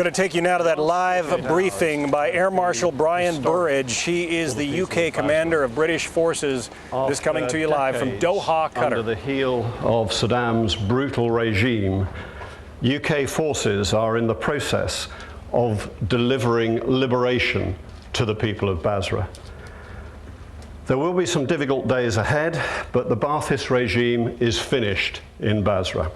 Going to take you now to that live briefing by Air Marshal Brian Burridge. He is the UK commander of British forces. This coming to you live from Doha, Qatar. Under the heel of Saddam's brutal regime, UK forces are in the process of delivering liberation to the people of Basra. There will be some difficult days ahead, but the Ba'athist regime is finished in Basra.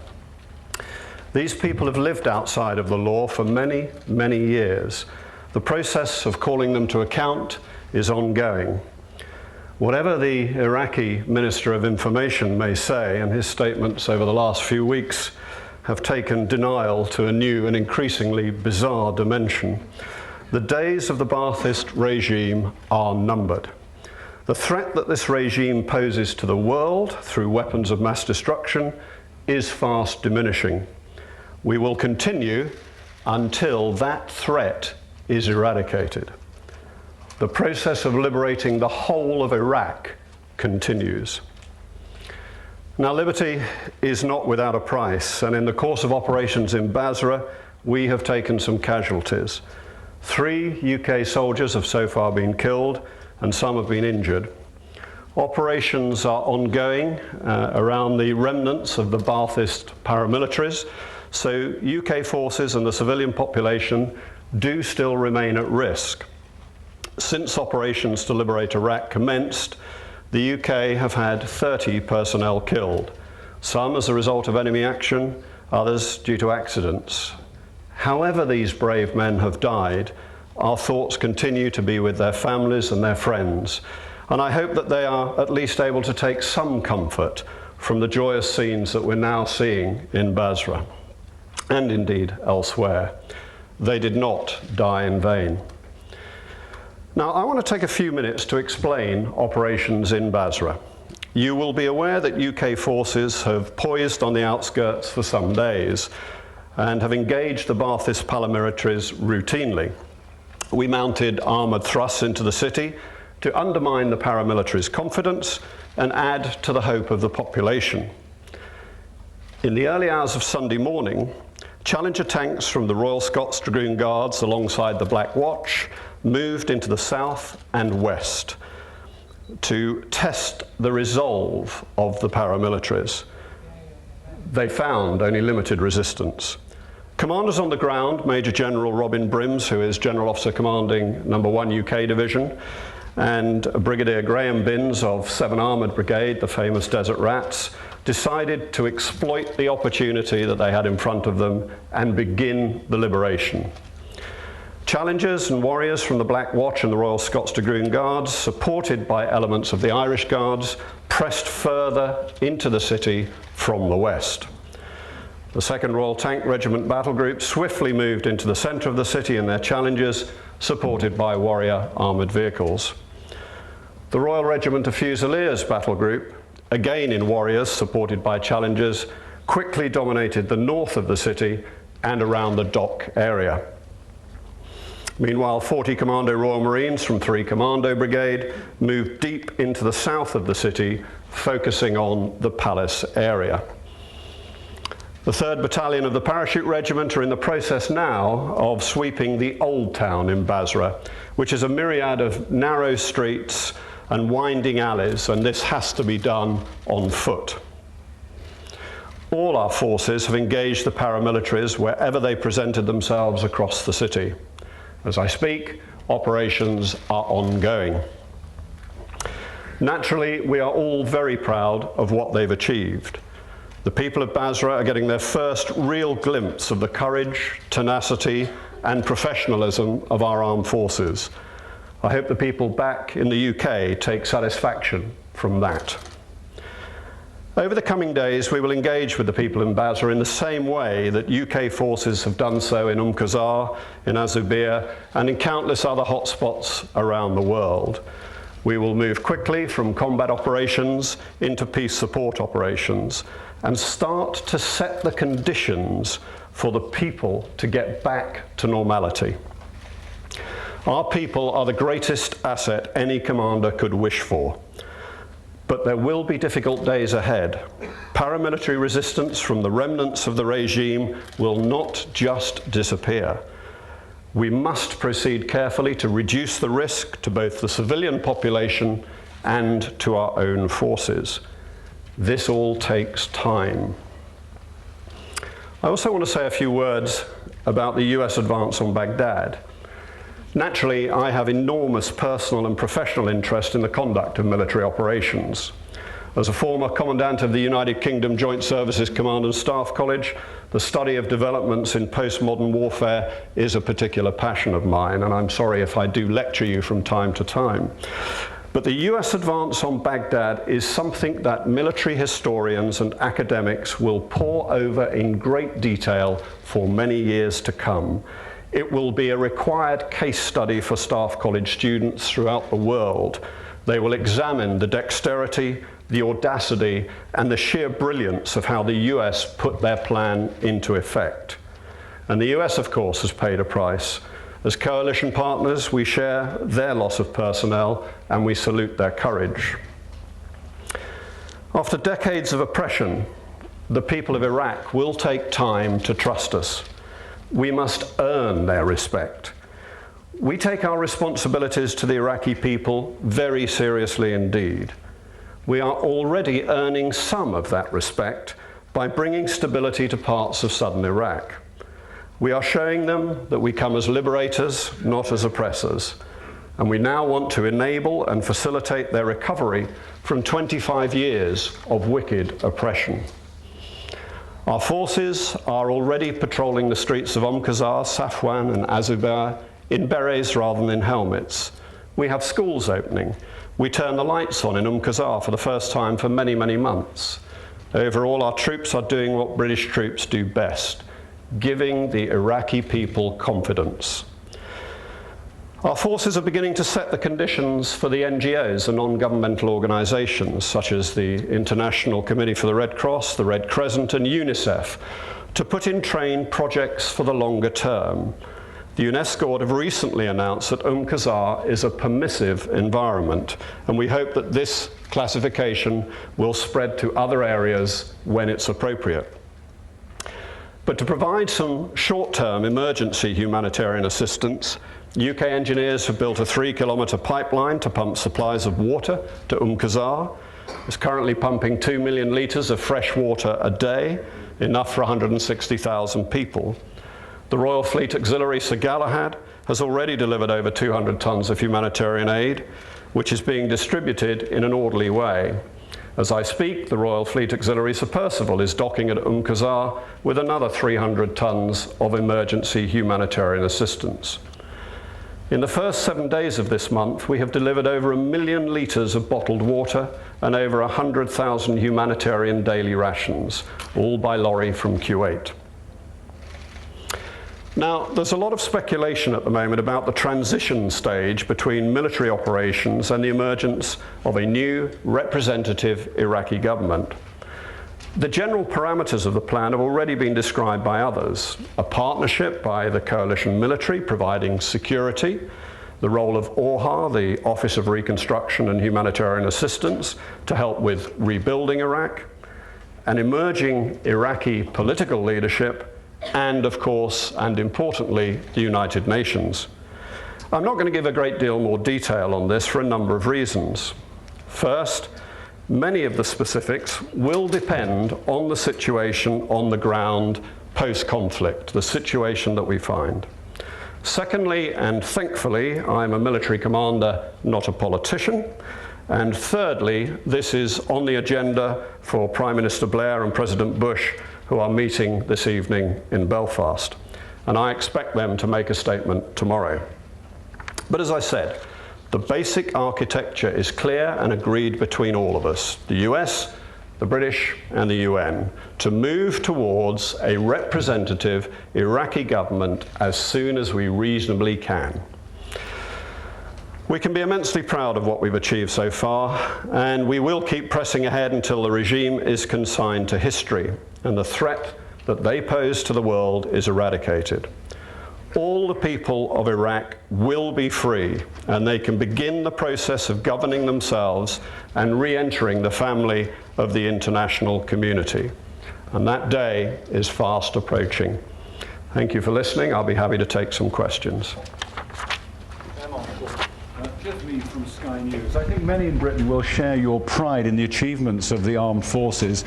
These people have lived outside of the law for many, many years. The process of calling them to account is ongoing. Whatever the Iraqi Minister of Information may say, and his statements over the last few weeks have taken denial to a new and increasingly bizarre dimension, the days of the Ba'athist regime are numbered. The threat that this regime poses to the world through weapons of mass destruction is fast diminishing. We will continue until that threat is eradicated. The process of liberating the whole of Iraq continues. Now, liberty is not without a price, and in the course of operations in Basra, we have taken some casualties. 3 UK soldiers have so far been killed, and some have been injured. Operations are ongoing around the remnants of the Ba'athist paramilitaries, so UK forces and the civilian population do still remain at risk. Since operations to liberate Iraq commenced, the UK have had 30 personnel killed, some as a result of enemy action, others due to accidents. However these brave men have died, our thoughts continue to be with their families and their friends, and I hope that they are at least able to take some comfort from the joyous scenes that we're now seeing in Basra, and indeed elsewhere. They did not die in vain. Now, I want to take a few minutes to explain operations in Basra. You will be aware that UK forces have poised on the outskirts for some days and have engaged the Ba'athist paramilitaries routinely. We mounted armoured thrusts into the city to undermine the paramilitaries' confidence and add to the hope of the population. In the early hours of Sunday morning, Challenger tanks from the Royal Scots Dragoon Guards alongside the Black Watch moved into the south and west to test the resolve of the paramilitaries. They found only limited resistance. Commanders on the ground, Major General Robin Brims, who is General Officer Commanding No. 1 UK Division, and Brigadier Graham Binns of 7 Armoured Brigade, the famous Desert Rats, decided to exploit the opportunity that they had in front of them and begin the liberation. Challengers and warriors from the Black Watch and the Royal Scots Dragoon Guards, supported by elements of the Irish Guards, pressed further into the city from the west. The 2nd Royal Tank Regiment battle group swiftly moved into the centre of the city in their Challengers, supported by warrior armoured vehicles. The Royal Regiment of Fusiliers battle group, again in warriors supported by Challengers, quickly dominated the north of the city and around the dock area. Meanwhile, 40 Commando Royal Marines from 3 Commando Brigade moved deep into the south of the city, focusing on the Palace area. The 3rd Battalion of the Parachute Regiment are in the process now of sweeping the Old Town in Basra, which is a myriad of narrow streets and winding alleys, and this has to be done on foot. All our forces have engaged the paramilitaries wherever they presented themselves across the city. As I speak, operations are ongoing. Naturally, we are all very proud of what they've achieved. The people of Basra are getting their first real glimpse of the courage, tenacity, and professionalism of our armed forces. I hope the people back in the UK take satisfaction from that. Over the coming days, we will engage with the people in Basra in the same way that UK forces have done so in Qusar, in Azubir, and in countless other hotspots around the world. We will move quickly from combat operations into peace support operations and start to set the conditions for the people to get back to normality. Our people are the greatest asset any commander could wish for. But there will be difficult days ahead. Paramilitary resistance from the remnants of the regime will not just disappear. We must proceed carefully to reduce the risk to both the civilian population and to our own forces. This all takes time. I also want to say a few words about the US advance on Baghdad. Naturally, I have enormous personal and professional interest in the conduct of military operations. As a former Commandant of the United Kingdom Joint Services Command and Staff College, the study of developments in postmodern warfare is a particular passion of mine, and I'm sorry if I do lecture you from time to time. But the US advance on Baghdad is something that military historians and academics will pore over in great detail for many years to come. It will be a required case study for Staff College students throughout the world. They will examine the dexterity, the audacity, and the sheer brilliance of how the US put their plan into effect. And the US, of course, has paid a price. As coalition partners, we share their loss of personnel and we salute their courage. After decades of oppression, the people of Iraq will take time to trust us. We must earn their respect. We take our responsibilities to the Iraqi people very seriously indeed. We are already earning some of that respect by bringing stability to parts of southern Iraq. We are showing them that we come as liberators, not as oppressors. And we now want to enable and facilitate their recovery from 25 years of wicked oppression. Our forces are already patrolling the streets of Qazar, Safwan and Azubar in berets rather than in helmets. We have schools opening. We turn the lights on in Qazar for the first time for many, many months. Overall, our troops are doing what British troops do best, giving the Iraqi people confidence. Our forces are beginning to set the conditions for the NGOs, the non-governmental organisations, such as the International Committee for the Red Cross, the Red Crescent and UNICEF, to put in train projects for the longer term. The UNESCO have recently announced that Qazar is a permissive environment, and we hope that this classification will spread to other areas when it's appropriate. But to provide some short-term emergency humanitarian assistance, UK engineers have built a 3-kilometre pipeline to pump supplies of water to Qazar. It's currently pumping 2 million litres of fresh water a day, enough for 160,000 people. The Royal Fleet Auxiliary Sir Galahad has already delivered over 200 tonnes of humanitarian aid, which is being distributed in an orderly way. As I speak, the Royal Fleet Auxiliary Sir Percival is docking at Qazar with another 300 tonnes of emergency humanitarian assistance. In the first 7 days of this month, we have delivered over 1 million litres of bottled water and over 100,000 humanitarian daily rations, all by lorry from Kuwait. Now, there's a lot of speculation at the moment about the transition stage between military operations and the emergence of a new representative Iraqi government. The general parameters of the plan have already been described by others. A partnership by the coalition military providing security, the role of ORHA, the Office of Reconstruction and Humanitarian Assistance, to help with rebuilding Iraq, an emerging Iraqi political leadership, and of course, and importantly, the United Nations. I'm not going to give a great deal more detail on this for a number of reasons. First, many of the specifics will depend on the situation on the ground post-conflict, the situation that we find. Secondly, and thankfully, I'm a military commander, not a politician. And thirdly, this is on the agenda for Prime Minister Blair and President Bush, who are meeting this evening in Belfast. And I expect them to make a statement tomorrow. But as I said, the basic architecture is clear and agreed between all of us, the US, the British, and the UN, to move towards a representative Iraqi government as soon as we reasonably can. We can be immensely proud of what we've achieved so far, and we will keep pressing ahead until the regime is consigned to history and the threat that they pose to the world is eradicated. All the people of Iraq will be free, and they can begin the process of governing themselves and re-entering the family of the international community. And that day is fast approaching. Thank you for listening. I'll be happy to take some questions. Jeff Mead from Sky News. I think many in Britain will share your pride in the achievements of the armed forces,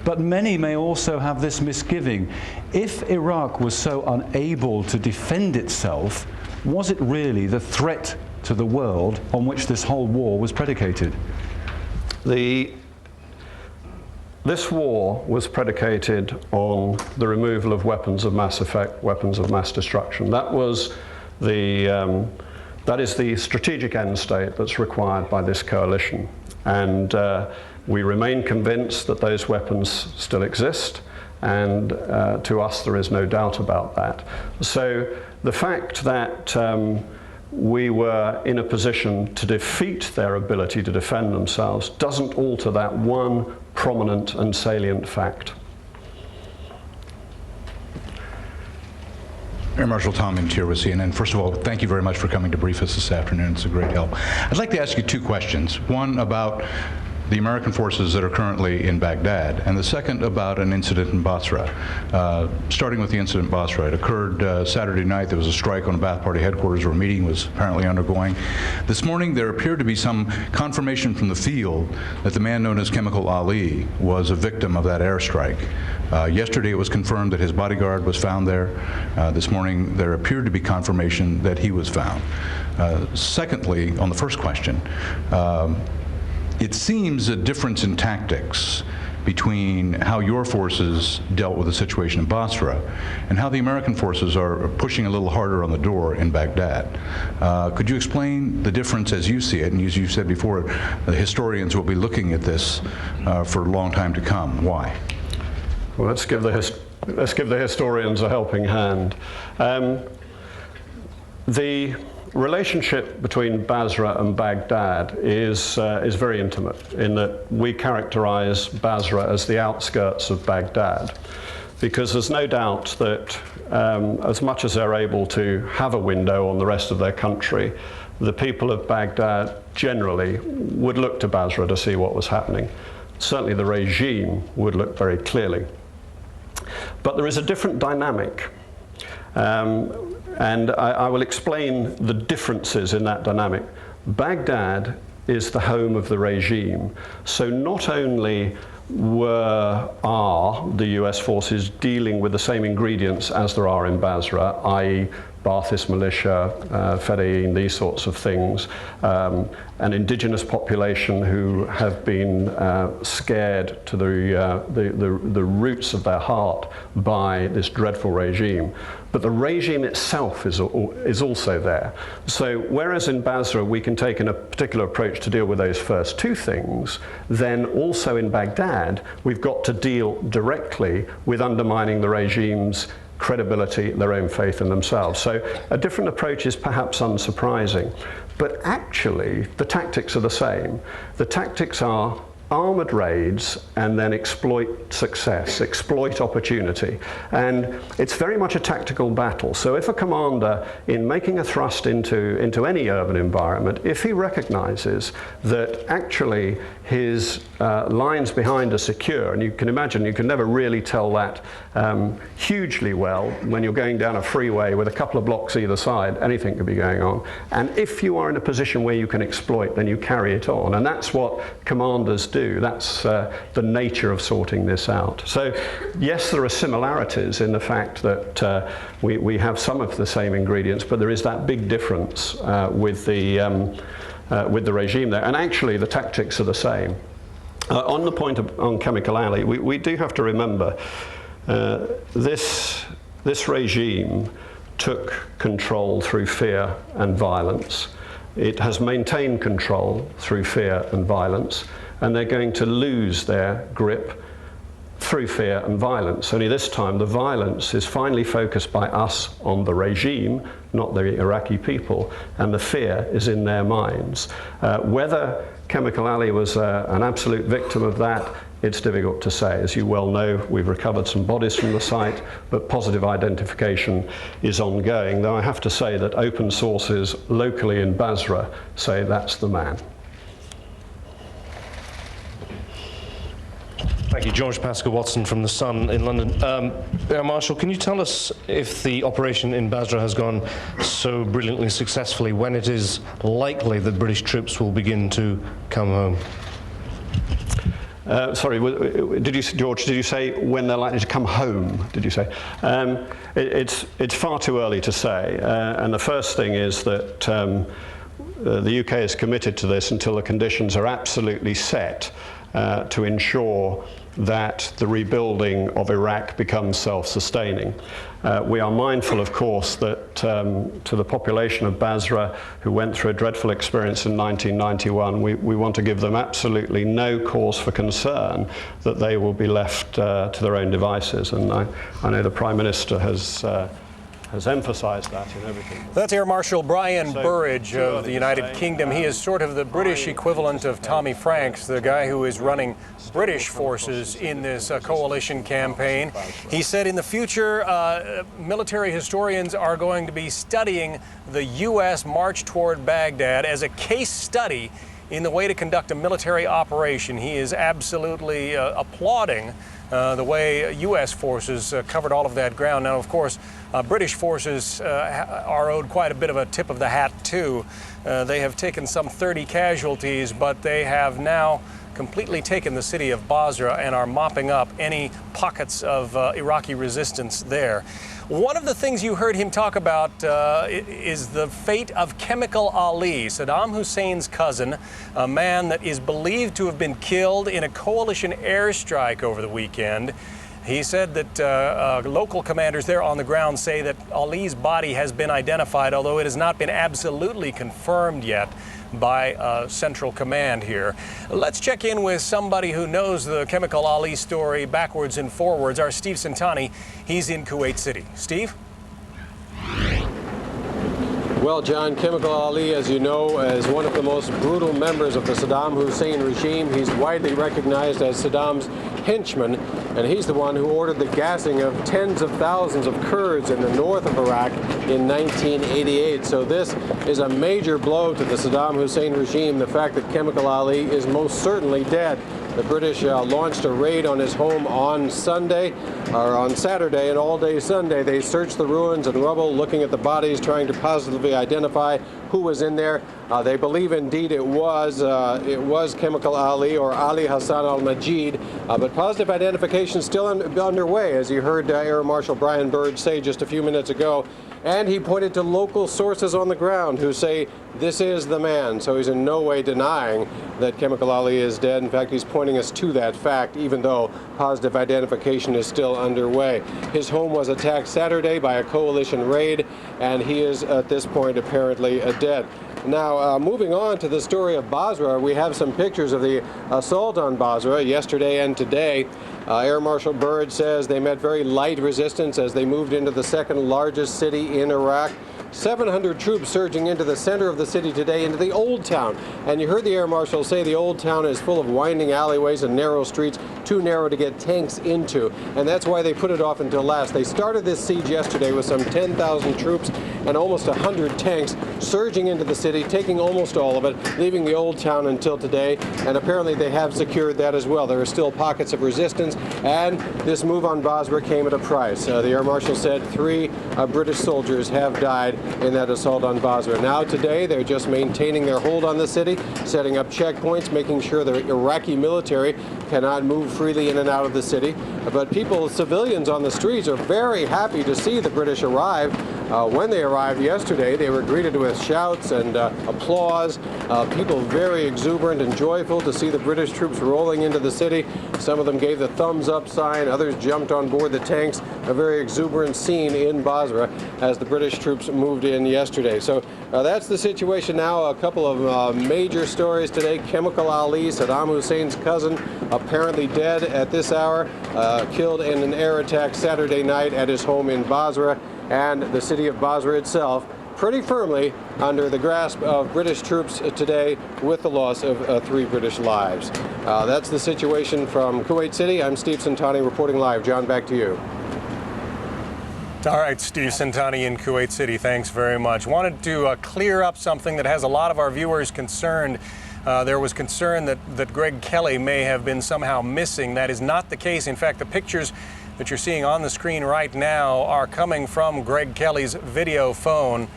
but many may also have this misgiving. If Iraq was so unable to defend itself, was it really the threat to the world on which this whole war was predicated? This war was predicated on the removal of weapons of mass effect, weapons of mass destruction. That is the strategic end state that's required by this coalition. And we remain convinced that those weapons still exist, and to us there is no doubt about that. So the fact that we were in a position to defeat their ability to defend themselves doesn't alter that one prominent and salient fact. Air Marshal Tom Intier with CNN. First of all, thank you very much for coming to brief us this afternoon. It's a great help. I'd like to ask you two questions. One about the American forces that are currently in Baghdad, and the second about an incident in Basra. Starting with the incident in Basra, it occurred Saturday night. There was a strike on the Ba'ath Party headquarters where a meeting was apparently undergoing. This morning there appeared to be some confirmation from the field that the man known as Chemical Ali was a victim of that airstrike. Yesterday it was confirmed that his bodyguard was found there. This morning there appeared to be confirmation that he was found. Secondly, on the first question, it seems a difference in tactics between how your forces dealt with the situation in Basra and how the American forces are pushing a little harder on the door in Baghdad. Could you explain the difference as you see it? And as you said before, the historians will be looking at this for a long time to come. Why? Well, let's give the historians a helping hand. The relationship between Basra and Baghdad is very intimate, in that we characterize Basra as the outskirts of Baghdad, because there's no doubt that as much as they're able to have a window on the rest of their country, the people of Baghdad generally would look to Basra to see what was happening. Certainly the regime would look very clearly. But there is a different dynamic. And I will explain the differences in that dynamic. Baghdad is the home of the regime. So not only are the US forces dealing with the same ingredients as there are in Basra, i.e. Ba'athist militia, Fedayeen, these sorts of things, an indigenous population who have been scared to the roots of their heart by this dreadful regime. But the regime itself is also there. So whereas in Basra we can take a particular approach to deal with those first two things, then also in Baghdad we've got to deal directly with undermining the regime's credibility, their own faith in themselves. So a different approach is perhaps unsurprising. But actually the tactics are the same. The tactics are armored raids and then exploit success, exploit opportunity. And it's very much a tactical battle. So if a commander, in making a thrust into any urban environment, if he recognizes that actually his lines behind are secure, and you can imagine you can never really tell that hugely well when you're going down a freeway with a couple of blocks either side, anything could be going on. And if you are in a position where you can exploit, then you carry it on. And that's what commanders do. That's the nature of sorting this out. So yes, there are similarities in the fact that we have some of the same ingredients, but there is that big difference with the regime there. And actually the tactics are the same. On the point on Chemical Ali, we do have to remember this regime took control through fear and violence. It has maintained control through fear and violence, and they're going to lose their grip through fear and violence. Only this time the violence is finally focused by us on the regime, not the Iraqi people, and the fear is in their minds. Whether Chemical Ali was an absolute victim of that, it's difficult to say. As you well know, we've recovered some bodies from the site, but positive identification is ongoing, though I have to say that open sources locally in Basra say that's the man. Thank you. George Pascal Watson from The Sun in London. Air Marshal, can you tell us if the operation in Basra has gone so brilliantly successfully, when it is likely that British troops will begin to come home? Sorry, George, did you say when they're likely to come home, did you say? It's far too early to say. And the first thing is that the UK is committed to this until the conditions are absolutely set to ensure that the rebuilding of Iraq becomes self-sustaining. We are mindful, of course, that to the population of Basra, who went through a dreadful experience in 1991, we want to give them absolutely no cause for concern that they will be left to their own devices. And I know the Prime Minister has emphasized that in everything. That's Air Marshal Brian Burridge of the United Kingdom. He is sort of the British equivalent of Tommy Franks, the guy who is running British forces in this coalition campaign. He said in the future, military historians are going to be studying the U.S. march toward Baghdad as a case study in the way to conduct a military operation. He is absolutely applauding the way U.S. forces covered all of that ground. Now, of course, British forces are owed quite a bit of a tip of the hat, too. They have taken some 30 casualties, but they have now completely taken the city of Basra and are mopping up any pockets of Iraqi resistance there. One of the things you heard him talk about is the fate of Chemical Ali, Saddam Hussein's cousin, a man that is believed to have been killed in a coalition airstrike over the weekend. He said that local commanders there on the ground say that Ali's body has been identified, although it has not been absolutely confirmed yet by Central Command here. Let's check in with somebody who knows the Chemical Ali story backwards and forwards, our Steve Santani. He's in Kuwait City. Steve? Well, John, Chemical Ali, as you know, is one of the most brutal members of the Saddam Hussein regime. He's widely recognized as Saddam's henchman, and he's the one who ordered the gassing of tens of thousands of Kurds in the north of Iraq in 1988. So this is a major blow to the Saddam Hussein regime, the fact that Chemical Ali is most certainly dead. The British launched a raid on his home on Saturday, and all day Sunday. They searched the ruins and rubble, looking at the bodies, trying to positively identify who was in there. They believe indeed it was Chemical Ali or Ali Hassan al-Majid, but positive identification still underway, as you heard Air Marshal Brian Burridge say just a few minutes ago. And he pointed to local sources on the ground who say this is the man. So he's in no way denying that Chemical Ali is dead. In fact, he's pointing us to that fact, even though positive identification is still underway. His home was attacked Saturday by a coalition raid, and he is at this point apparently dead. Now, moving on to the story of Basra, we have some pictures of the assault on Basra yesterday and today. Air Marshal Burridge says they met very light resistance as they moved into the second largest city in Iraq. 700 troops surging into the center of the city today, into the Old Town. And you heard the Air Marshal say the Old Town is full of winding alleyways and narrow streets, too narrow to get tanks into. And that's why they put it off until last. They started this siege yesterday with some 10,000 troops and almost 100 tanks surging into the city, taking almost all of it, leaving the Old Town until today. And apparently they have secured that as well. There are still pockets of resistance, and this move on Basra came at a price. The Air Marshal said 3 British soldiers have died in that assault on Basra. Now today they're just maintaining their hold on the city, setting up checkpoints, making sure the Iraqi military cannot move freely in and out of the city. But people, civilians on the streets, are very happy to see the British arrive. When they arrived yesterday, they were greeted with shouts and applause. People very exuberant and joyful to see the British troops rolling into the city. Some of them gave the thumbs up sign, others jumped on board the tanks. A very exuberant scene in Basra as the British troops moved in yesterday. So that's the situation now. A couple of major stories today. Chemical Ali, Saddam Hussein's cousin, apparently dead at this hour, killed in an air attack Saturday night at his home in Basra, and the city of Basra itself pretty firmly under the grasp of British troops today, with the loss of 3 British lives. That's the situation from Kuwait City. I'm Steve Santani reporting live. John, back to you. All right, Steve Santani in Kuwait City, thanks very much. Wanted to clear up something that has a lot of our viewers concerned. there was concern that Greg Kelly may have been somehow missing. That is not the case. In fact, the pictures that you're seeing on the screen right now are coming from Greg Kelly's video phone.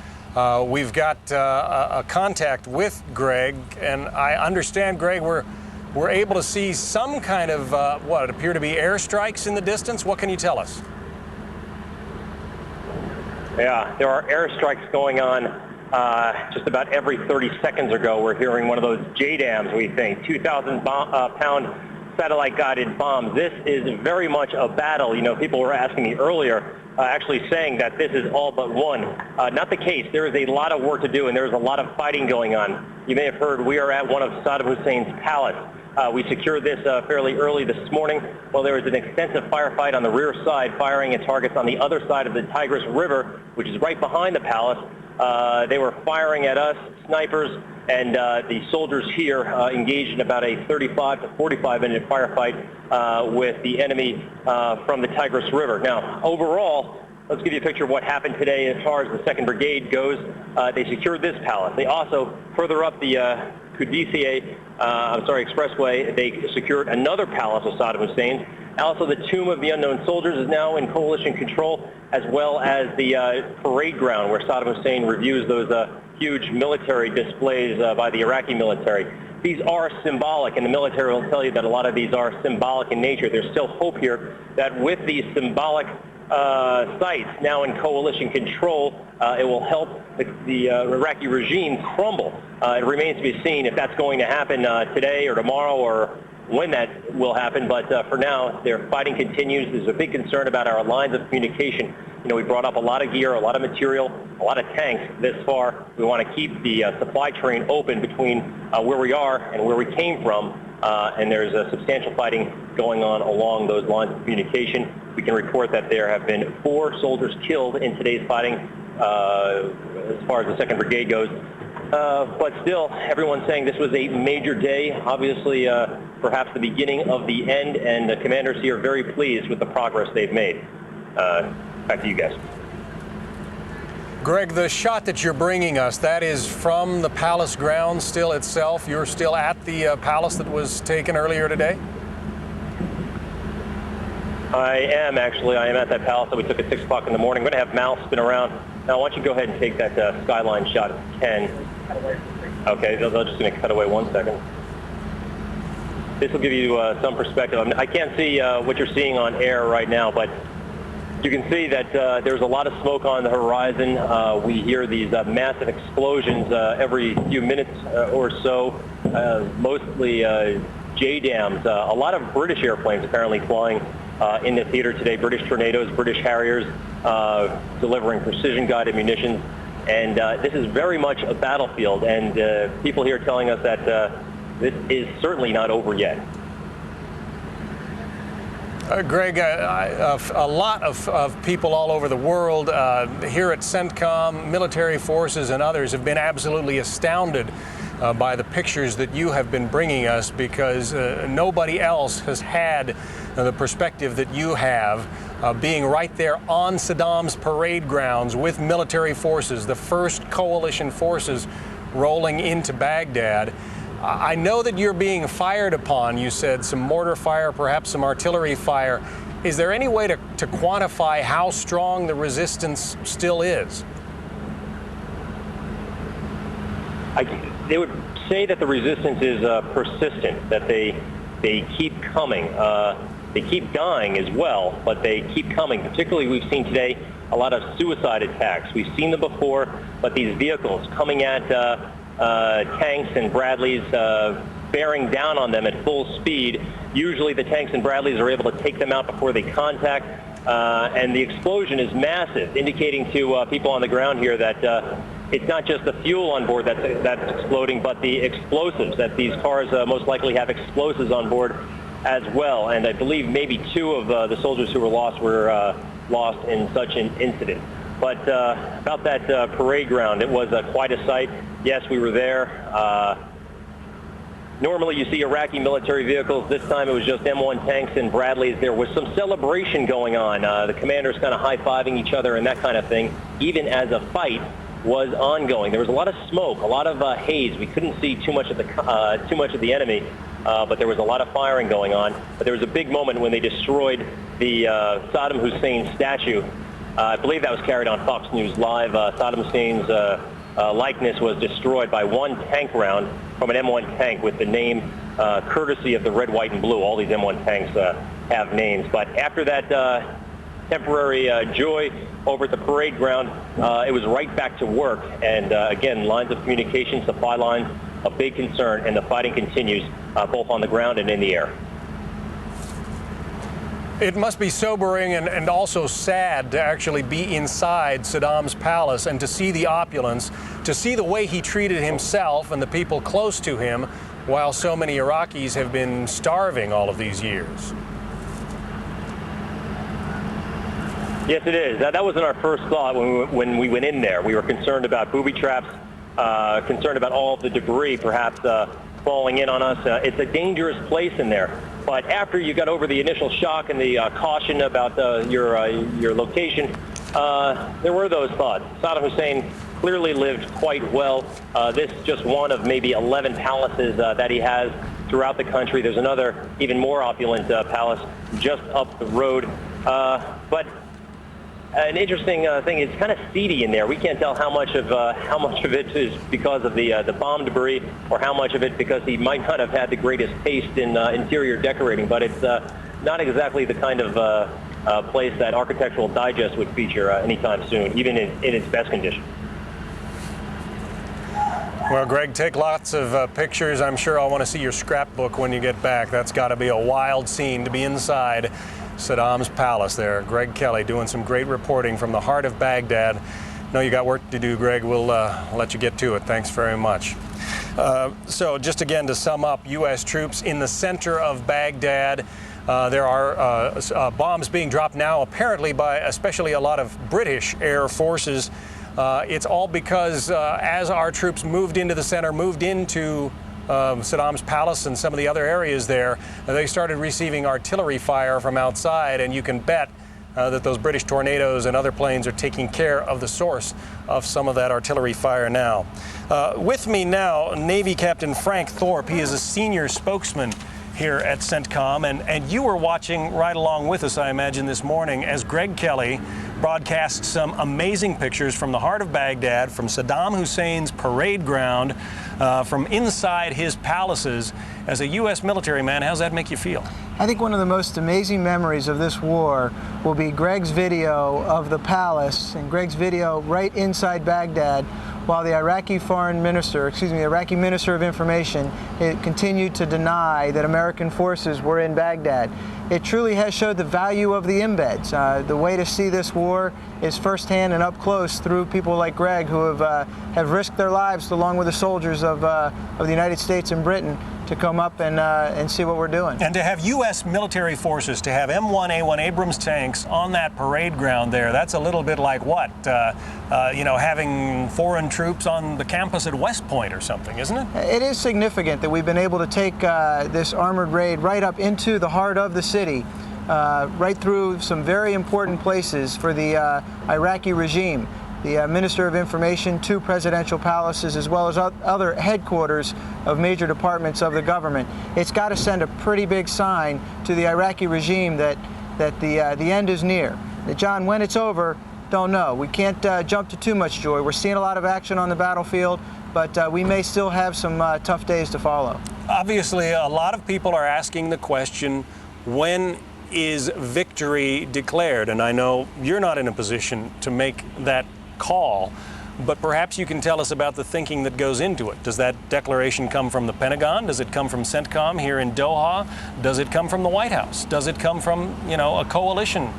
We've got a contact with Greg, and I understand, Greg, we're able to see some kind of what appear to be airstrikes in the distance. What can you tell us? Yeah, there are airstrikes going on just about every 30 seconds or so. We're hearing one of those JDAMs, we think, 2,000-pound satellite-guided bombs. This is very much a battle. You know, people were asking me earlier, actually saying that this is all but won. Not the case. There is a lot of work to do, and there is a lot of fighting going on. You may have heard we are at one of Saddam Hussein's palace. We secured this fairly early this morning. Well, there was an extensive firefight on the rear side, firing at targets on the other side of the Tigris River, which is right behind the palace. They were firing at us, snipers, and the soldiers here engaged in about a 35 to 45-minute firefight with the enemy from the Tigris River. Now, overall, let's give you a picture of what happened today as far as the 2nd Brigade goes. They secured this palace. They also, further up the Qudsiya Expressway, they secured another palace of Saddam Hussein. Also, the Tomb of the Unknown Soldiers is now in coalition control, as well as the parade ground where Saddam Hussein reviews those huge military displays by the Iraqi military. These are symbolic, and the military will tell you that a lot of these are symbolic in nature. There's still hope here that with these symbolic sites now in coalition control, it will help the Iraqi regime crumble. It remains to be seen if that's going to happen today or tomorrow or when that will happen, but for now, their fighting continues. There's a big concern about our lines of communication. You know, we brought up a lot of gear, a lot of material, a lot of tanks this far. We want to keep the supply train open between where we are and where we came from, and there's substantial fighting going on along those lines of communication. We can report that there have been 4 soldiers killed in today's fighting as far as the 2nd Brigade goes. But still, everyone's saying this was a major day, obviously perhaps the beginning of the end, and the commanders here are very pleased with the progress they've made. Back to you guys. Greg, the shot that you're bringing us, that is from the palace grounds still itself? You're still at the palace that was taken earlier today? I am, actually. I am at that palace that we took at 6 o'clock in the morning. I'm going to have Mal spin around. Now, why don't you go ahead and take that skyline shot at 10. Okay, they're just going to cut away 1 second. This will give you some perspective. I can't see what you're seeing on air right now, but you can see that there's a lot of smoke on the horizon. We hear these massive explosions every few minutes or so, mostly JDAMs. A lot of British airplanes apparently flying in the theater today, British Tornadoes, British Harriers, delivering precision-guided munitions. And this is very much a battlefield, and people here telling us that this is certainly not over yet. Greg, a lot of people all over the world here at CENTCOM, military forces and others have been absolutely astounded by the pictures that you have been bringing us, because nobody else has had the perspective that you have, being right there on Saddam's parade grounds with military forces, the first coalition forces rolling into Baghdad. I know that you're being fired upon. You said some mortar fire, perhaps some artillery fire. Is there any way to quantify how strong the resistance still is? They would say that the resistance is persistent, that they keep coming. They keep dying as well, but they keep coming. Particularly, we've seen today a lot of suicide attacks. We've seen them before, but these vehicles coming at tanks and Bradleys, bearing down on them at full speed. Usually the tanks and Bradleys are able to take them out before they contact, and the explosion is massive, indicating to people on the ground here that it's not just the fuel on board that's exploding, but the explosives, that these cars most likely have explosives on board as well. And I believe maybe 2 of the soldiers who were lost in such an incident. But about that parade ground, it was quite a sight. Yes, we were there. Normally you see Iraqi military vehicles. This time it was just M1 tanks and Bradleys. There was some celebration going on. The commanders kind of high-fiving each other and that kind of thing, even as a fight was ongoing. There was a lot of smoke, a lot of haze. We couldn't see too much of the enemy, but there was a lot of firing going on. But there was a big moment when they destroyed the Saddam Hussein statue. I believe that was carried on Fox News Live. Saddam Hussein's likeness was destroyed by one tank round from an M1 tank with the name courtesy of the red, white, and blue. All these M1 tanks have names. But after that temporary joy over at the parade ground, it was right back to work. And again, lines of communication, supply lines, a big concern, and the fighting continues both on the ground and in the air. It must be sobering and also sad to actually be inside Saddam's palace and to see the opulence, to see the way he treated himself and the people close to him, while so many Iraqis have been starving all of these years. Yes, it is. That wasn't our first thought when we went in there. We were concerned about booby traps, concerned about all of the debris perhaps falling in on us. It's a dangerous place in there. But after you got over the initial shock and the caution about your location, there were those thoughts. Saddam Hussein clearly lived quite well. This is just one of maybe 11 palaces that he has throughout the country. There's another even more opulent palace just up the road. But an interesting thing, it's kind of seedy in there. We can't tell how much of it is because of the bomb debris, or how much of it because he might not have had the greatest taste in interior decorating. But it's not exactly the kind of place that Architectural Digest would feature anytime soon, even in its best condition. Well, Greg, take lots of pictures. I'm sure I'll want to see your scrapbook when you get back. That's got to be a wild scene to be inside Saddam's palace there. Greg Kelly doing some great reporting from the heart of Baghdad. No, you got work to do, Greg. We'll let you get to it. Thanks very much. So just again to sum up, U.S. troops in the center of Baghdad. There are bombs being dropped now, apparently by especially a lot of British air forces. It's all because as our troops moved into the center, moved into Saddam's palace and some of the other areas there, they started receiving artillery fire from outside, and you can bet that those British Tornadoes and other planes are taking care of the source of some of that artillery fire now. With me now, Navy Captain Frank Thorpe. He is a senior spokesman here at CENTCOM, and you were watching right along with us, I imagine, this morning as Greg Kelly broadcast some amazing pictures from the heart of Baghdad, from Saddam Hussein's parade ground, from inside his palaces. As a U.S. military man, how's that make you feel? I think one of the most amazing memories of this war will be Greg's video of the palace and Greg's video right inside Baghdad while the Iraqi Iraqi Minister of Information continued to deny that American forces were in Baghdad. It truly has showed the value of the embeds. The way to see this war is firsthand and up close through people like Greg, who have risked their lives along with the soldiers of the United States and Britain to come up and see what we're doing. And to have U.S. military forces, to have M1A1 Abrams tanks on that parade ground there, that's a little bit like what? Having foreign troops on the campus at West Point or something, isn't it? It is significant that we've been able to take this armored raid right up into the heart of the city, right through some very important places for the Iraqi regime. The Minister of Information, 2 presidential palaces, as well as other headquarters of major departments of the government. It's got to send a pretty big sign to the Iraqi regime that the end is near. John, when it's over, don't know. We can't jump to too much joy. We're seeing a lot of action on the battlefield, but we may still have some tough days to follow. Obviously, a lot of people are asking the question, when is victory declared? And I know you're not in a position to make that call, but perhaps you can tell us about the thinking that goes into it. Does that declaration come from the Pentagon? Does it come from CENTCOM here in Doha? Does it come from the White House? Does it come from, a coalition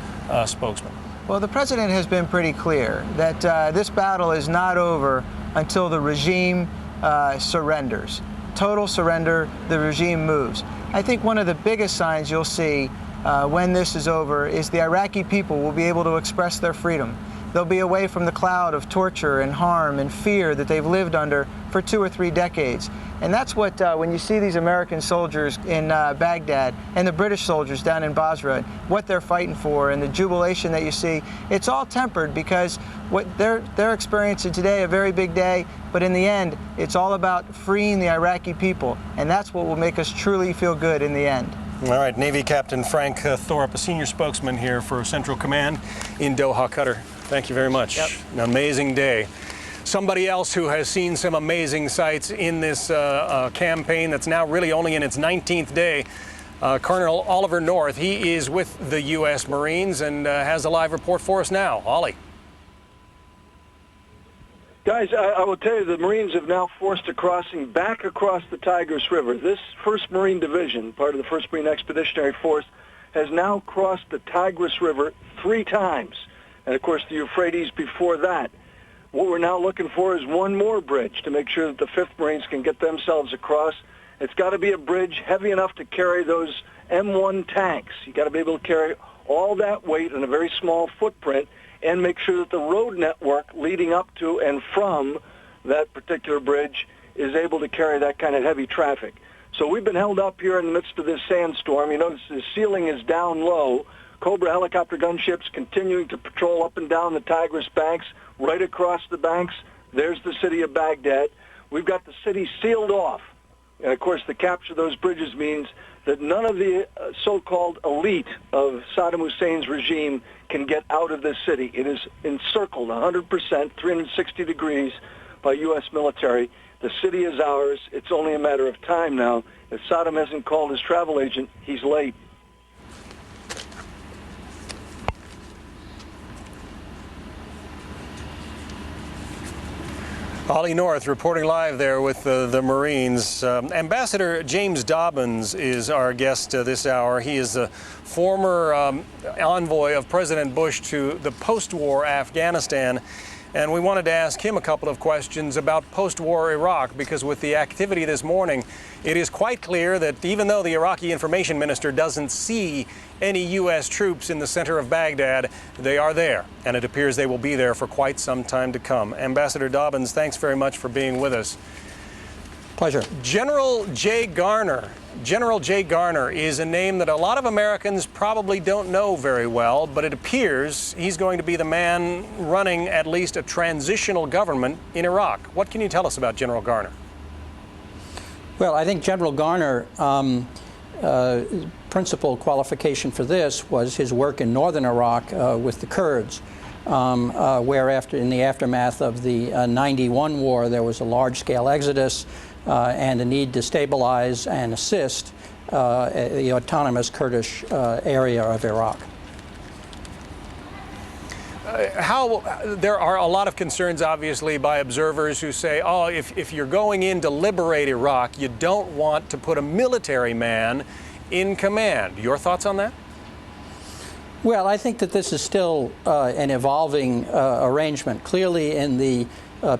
spokesman? Well, the president has been pretty clear that this battle is not over until the regime surrenders. Total surrender, the regime moves. I think one of the biggest signs you'll see when this is over is the Iraqi people will be able to express their freedom. They'll be away from the cloud of torture and harm and fear that they've lived under for 2 or 3 decades. And that's what, when you see these American soldiers in Baghdad and the British soldiers down in Basra, what they're fighting for and the jubilation that you see, it's all tempered because what they're experiencing today, a very big day, but in the end, it's all about freeing the Iraqi people. And that's what will make us truly feel good in the end. All right, Navy Captain Frank Thorpe, a senior spokesman here for Central Command in Doha, Qatar. Thank you very much. Yep. An amazing day. Somebody else who has seen some amazing sights in this campaign that's now really only in its 19th day, Colonel Oliver North. He is with the U.S. Marines and has a live report for us now. Ollie. Guys, I will tell you, the Marines have now forced a crossing back across the Tigris River. This 1st Marine Division, part of the 1st Marine Expeditionary Force, has now crossed the Tigris River 3 times. And, of course, the Euphrates before that. What we're now looking for is one more bridge to make sure that the 5th Marines can get themselves across. It's got to be a bridge heavy enough to carry those M1 tanks. You got to be able to carry all that weight in a very small footprint and make sure that the road network leading up to and from that particular bridge is able to carry that kind of heavy traffic. So we've been held up here in the midst of this sandstorm. You notice the ceiling is down low. Cobra helicopter gunships continuing to patrol up and down the Tigris banks. Right across the banks, there's the city of Baghdad. We've got the city sealed off. And, of course, the capture of those bridges means that none of the so-called elite of Saddam Hussein's regime can get out of this city. It is encircled 100%, 360 degrees by U.S. military. The city is ours. It's only a matter of time now. If Saddam hasn't called his travel agent, he's late. Ollie North reporting live there with the Marines. Ambassador James Dobbins is our guest this hour. He is the former envoy of President Bush to the post-war Afghanistan. And we wanted to ask him a couple of questions about post-war Iraq, because with the activity this morning, it is quite clear that even though the Iraqi information minister doesn't see any U.S. troops in the center of Baghdad, they are there, and it appears they will be there for quite some time to come. Ambassador Dobbins, thanks very much for being with us. Pleasure. General Jay Garner. General Jay Garner is a name that a lot of Americans probably don't know very well, but it appears he's going to be the man running at least a transitional government in Iraq. What can you tell us about General Garner? Well, I think General Garner, principal qualification for this was his work in northern Iraq with the Kurds, where in the aftermath of the 91 war, there was a large-scale exodus and a need to stabilize and assist the autonomous Kurdish area of Iraq. There are a lot of concerns, obviously, by observers who say, oh, if you're going in to liberate Iraq, you don't want to put a military man in command. Your thoughts on that? Well, I think that this is still an evolving arrangement. Clearly, in the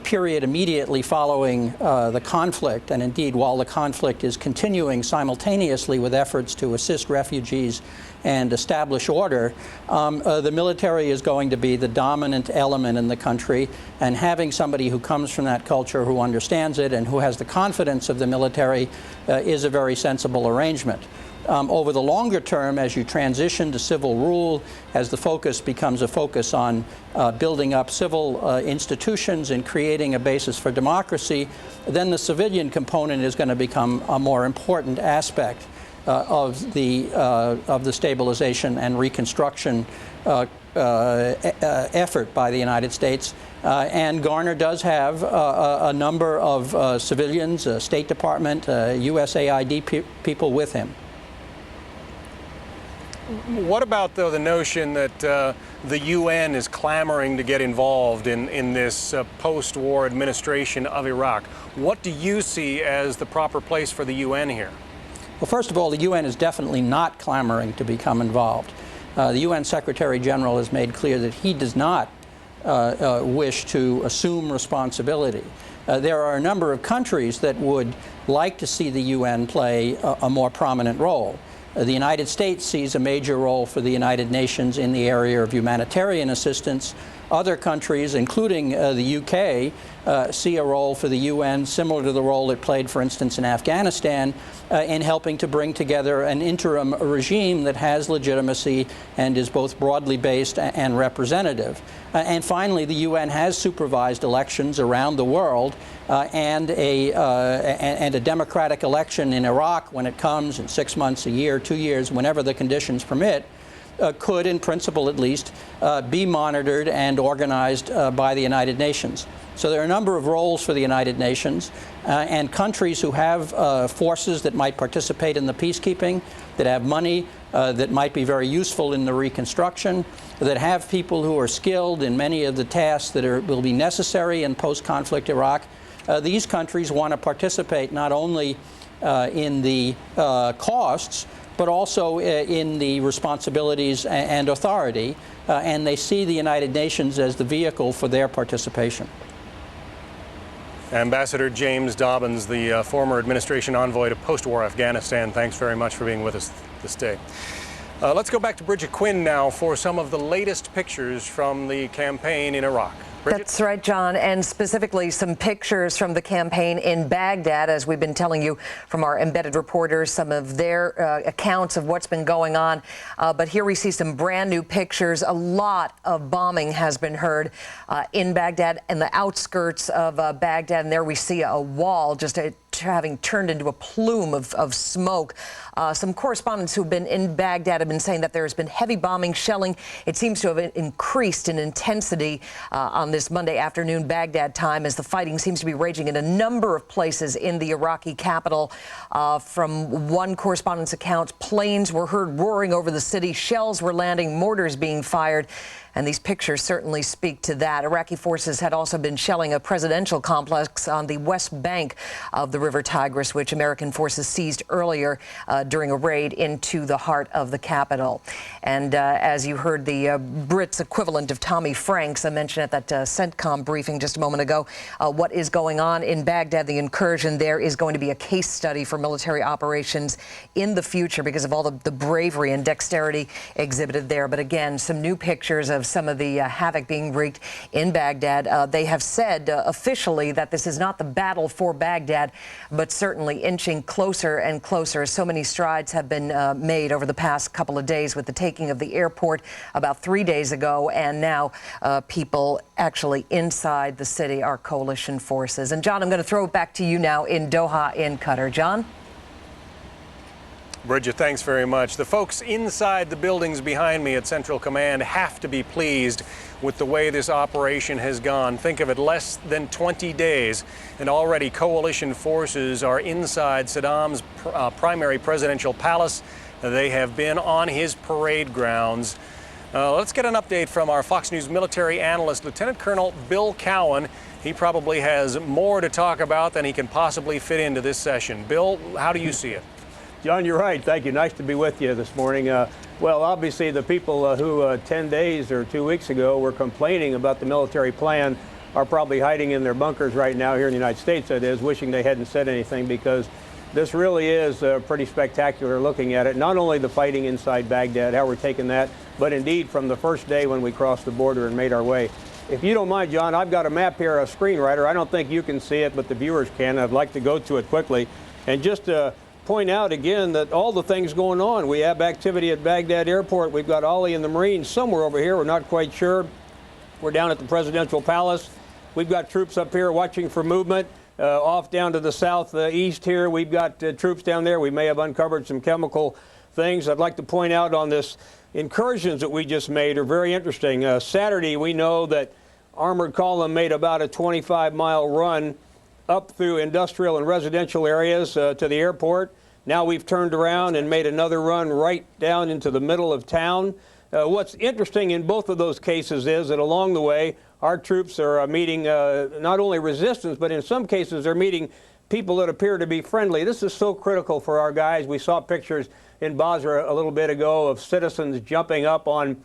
period immediately following the conflict, and indeed while the conflict is continuing simultaneously with efforts to assist refugees and establish order, the military is going to be the dominant element in the country, and having somebody who comes from that culture, who understands it, and who has the confidence of the military is a very sensible arrangement. Over the longer term, as you transition to civil rule, as the focus becomes a focus on building up civil institutions and creating a basis for democracy, then the civilian component is going to become a more important aspect of the stabilization and reconstruction effort by the United States. And Garner does have a number of civilians, State Department, USAID people with him. What about, though, the notion that the UN is clamoring to get involved in this post-war administration of Iraq? What do you see as the proper place for the UN here? Well, first of all, the UN is definitely not clamoring to become involved. The UN Secretary General has made clear that he does not wish to assume responsibility. There are a number of countries that would like to see the UN play a more prominent role. The United States sees a major role for the United Nations in the area of humanitarian assistance. Other countries, including the UK, see a role for the UN similar to the role it played, for instance, in Afghanistan, in helping to bring together an interim regime that has legitimacy and is both broadly based and representative. And finally, the UN has supervised elections around the world, and a democratic election in Iraq, when it comes in 6 months, a year, 2 years, whenever the conditions permit, could, in principle at least, be monitored and organized by the United Nations. So there are a number of roles for the United Nations, and countries who have forces that might participate in the peacekeeping, that have money that might be very useful in the reconstruction, that have people who are skilled in many of the tasks that will be necessary in post-conflict Iraq. These countries want to participate not only in the costs, but also in the responsibilities and authority, and they see the United Nations as the vehicle for their participation. Ambassador James Dobbins, the former administration envoy to post-war Afghanistan, thanks very much for being with us this day. Let's go back to Bridget Quinn now for some of the latest pictures from the campaign in Iraq. Bridget? That's right, John, and specifically some pictures from the campaign in Baghdad, as we've been telling you from our embedded reporters, some of their accounts of what's been going on. But here we see some brand new pictures. A lot of bombing has been heard in Baghdad and the outskirts of Baghdad, and there we see a wall just having turned into a plume of smoke. Some correspondents who've been in Baghdad have been saying that there has been heavy bombing, shelling. It seems to have increased in intensity on this Monday afternoon Baghdad time, as the fighting seems to be raging in a number of places in the Iraqi capital. From one correspondent's account, planes were heard roaring over the city, shells were landing, mortars being fired. And these pictures certainly speak to that. Iraqi forces had also been shelling a presidential complex on the west bank of the River Tigris, which American forces seized earlier during a raid into the heart of the capital. And as you heard the Brits equivalent of Tommy Franks, I mentioned at that CENTCOM briefing just a moment ago, what is going on in Baghdad, the incursion there is going to be a case study for military operations in the future because of all the bravery and dexterity exhibited there. But again, some new pictures of some of the havoc being wreaked in Baghdad. They have said officially that this is not the battle for Baghdad, but certainly inching closer and closer. So many strides have been made over the past couple of days with the taking of the airport about 3 days ago, and now people actually inside the city are coalition forces. And John, I'm going to throw it back to you now in Doha in Qatar. John? Bridget, thanks very much. The folks inside the buildings behind me at Central Command have to be pleased with the way this operation has gone. Think of it, less than 20 days, and already coalition forces are inside Saddam's primary presidential palace. They have been on his parade grounds. Let's get an update from our Fox News military analyst, Lieutenant Colonel Bill Cowan. He probably has more to talk about than he can possibly fit into this session. Bill, how do you see it? John, you're right. Thank you. Nice to be with you this morning. Well, obviously, the people who 10 days or 2 weeks ago were complaining about the military plan are probably hiding in their bunkers right now here in the United States, that is, wishing they hadn't said anything, because this really is pretty spectacular looking at it. Not only the fighting inside Baghdad, how we're taking that, but indeed from the first day when we crossed the border and made our way. If you don't mind, John, I've got a map here, a screenwriter. I don't think you can see it, but the viewers can. I'd like to go to it quickly and just point out again that all the things going on. We have activity at Baghdad Airport. We've got Ali and the Marines somewhere over here. We're not quite sure. We're down at the presidential palace. We've got troops up here watching for movement. Off down to the southeast here, we've got troops down there. We may have uncovered some chemical things. I'd like to point out on this incursions that we just made are very interesting. Saturday, we know that Armored Column made about a 25-mile run up through industrial and residential areas to the airport. Now we've turned around and made another run right down into the middle of town. What's interesting in both of those cases is that along the way, our troops are meeting not only resistance, but in some cases they're meeting people that appear to be friendly. This is so critical for our guys. We saw pictures in Basra a little bit ago of citizens jumping up on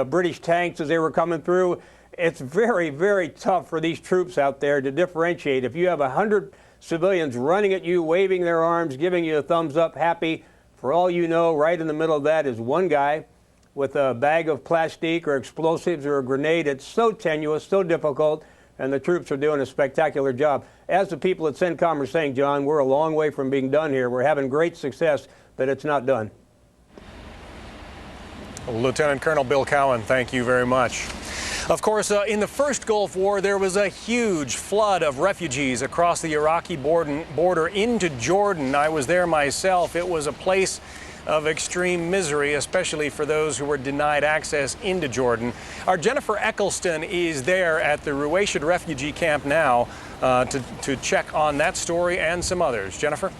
British tanks as they were coming through. It's very, very tough for these troops out there to differentiate. If you have 100 civilians running at you, waving their arms, giving you a thumbs up, happy, For all you know, right in the middle of that is one guy with a bag of plastic or explosives or a grenade. It's so tenuous, so difficult, and the troops are doing a spectacular job. As the people at CENTCOM are saying, John, we're a long way from being done here. We're having great success, but it's not done. Lieutenant Colonel Bill Cowan, thank you very much. Of course, in the first Gulf War, there was a huge flood of refugees across the Iraqi border into Jordan. I was there myself. It was a place of extreme misery, especially for those who were denied access into Jordan. Our Jennifer Eccleston is there at the Ruwaishid refugee camp now to check on that story and some others. Jennifer?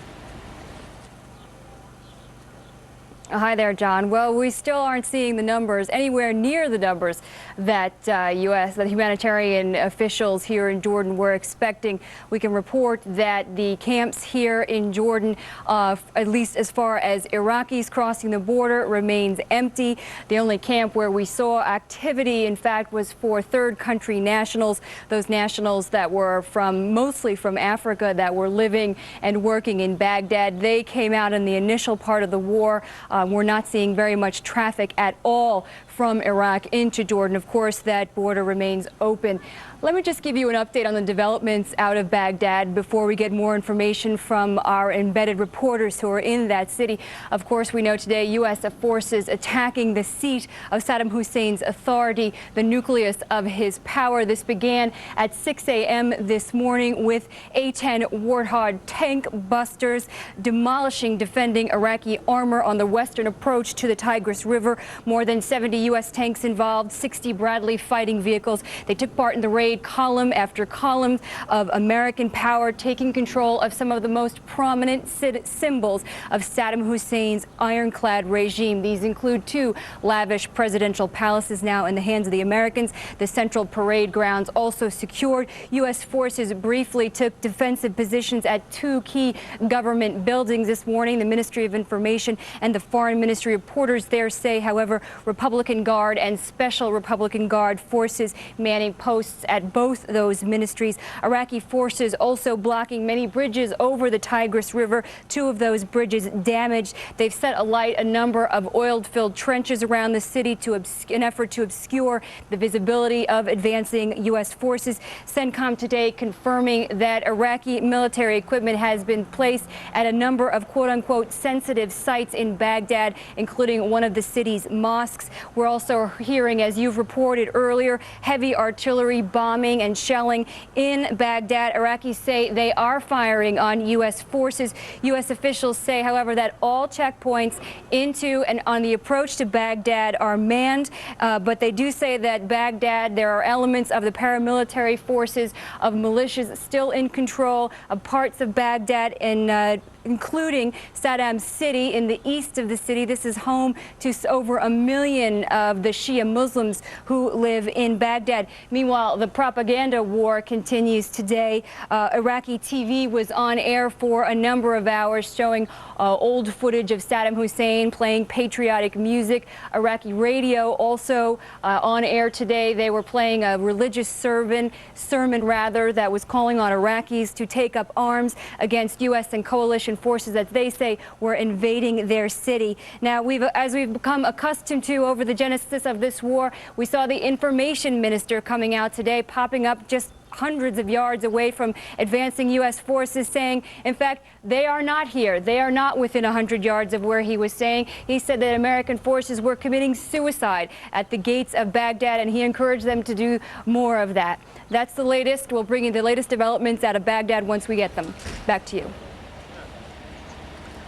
Hi there, John. Well, we still aren't seeing the numbers anywhere near the numbers that that humanitarian officials here in Jordan were expecting. We can report that the camps here in Jordan, at least as far as Iraqis crossing the border, remains empty. The only camp where we saw activity, in fact, was for third country nationals, those nationals that were mostly from Africa that were living and working in Baghdad. They came out in the initial part of the war. We're not seeing very much traffic at all from Iraq into Jordan. Of course, that border remains open. Let me just give you an update on the developments out of Baghdad before we get more information from our embedded reporters who are in that city. Of course, we know today U.S. forces attacking the seat of Saddam Hussein's authority, the nucleus of his power. This began at 6 a.m. this morning with A-10 Warthog tank busters demolishing defending Iraqi armor on the western approach to the Tigris River. More than 70 U.S. tanks involved, 60 Bradley fighting vehicles. They took part in the raid, column after column of American power, taking control of some of the most prominent symbols of Saddam Hussein's ironclad regime. These include 2 lavish presidential palaces now in the hands of the Americans. The central parade grounds also secured. U.S. forces briefly took defensive positions at 2 key government buildings this morning. The Ministry of Information and the Foreign Ministry reporters there say, however, Republican Guard and Special Republican Guard forces manning posts at both those ministries. Iraqi forces also blocking many bridges over the Tigris River. 2 of those bridges damaged. They've set alight a number of oil-filled trenches around the city in an effort to obscure the visibility of advancing U.S. forces. CENTCOM today confirming that Iraqi military equipment has been placed at a number of quote-unquote sensitive sites in Baghdad, including one of the city's mosques. We're also hearing, as you've reported earlier, heavy artillery bombing and shelling in Baghdad. Iraqis say they are firing on U.S. forces. U.S. officials say, however, that all checkpoints into and on the approach to Baghdad are manned, but they do say that Baghdad, there are elements of the paramilitary forces of militias still in control of parts of Baghdad and including Saddam's city in the east of the city. This is home to over 1 million of the Shia Muslims who live in Baghdad. Meanwhile, the propaganda war continues today. Iraqi TV was on air for a number of hours showing old footage of Saddam Hussein playing patriotic music. Iraqi radio also on air today. They were playing a religious sermon that was calling on Iraqis to take up arms against U.S. and coalition forces that they say were invading their city. Now, as we've become accustomed to over the genesis of this war, we saw the information minister coming out today, popping up just hundreds of yards away from advancing U.S. forces, saying, in fact, they are not here. They are not within 100 yards of where he was saying. He said that American forces were committing suicide at the gates of Baghdad, and he encouraged them to do more of that. That's the latest. We'll bring you the latest developments out of Baghdad once we get them. Back to you.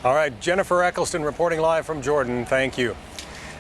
All right, Jennifer Eccleston reporting live from Jordan. Thank you.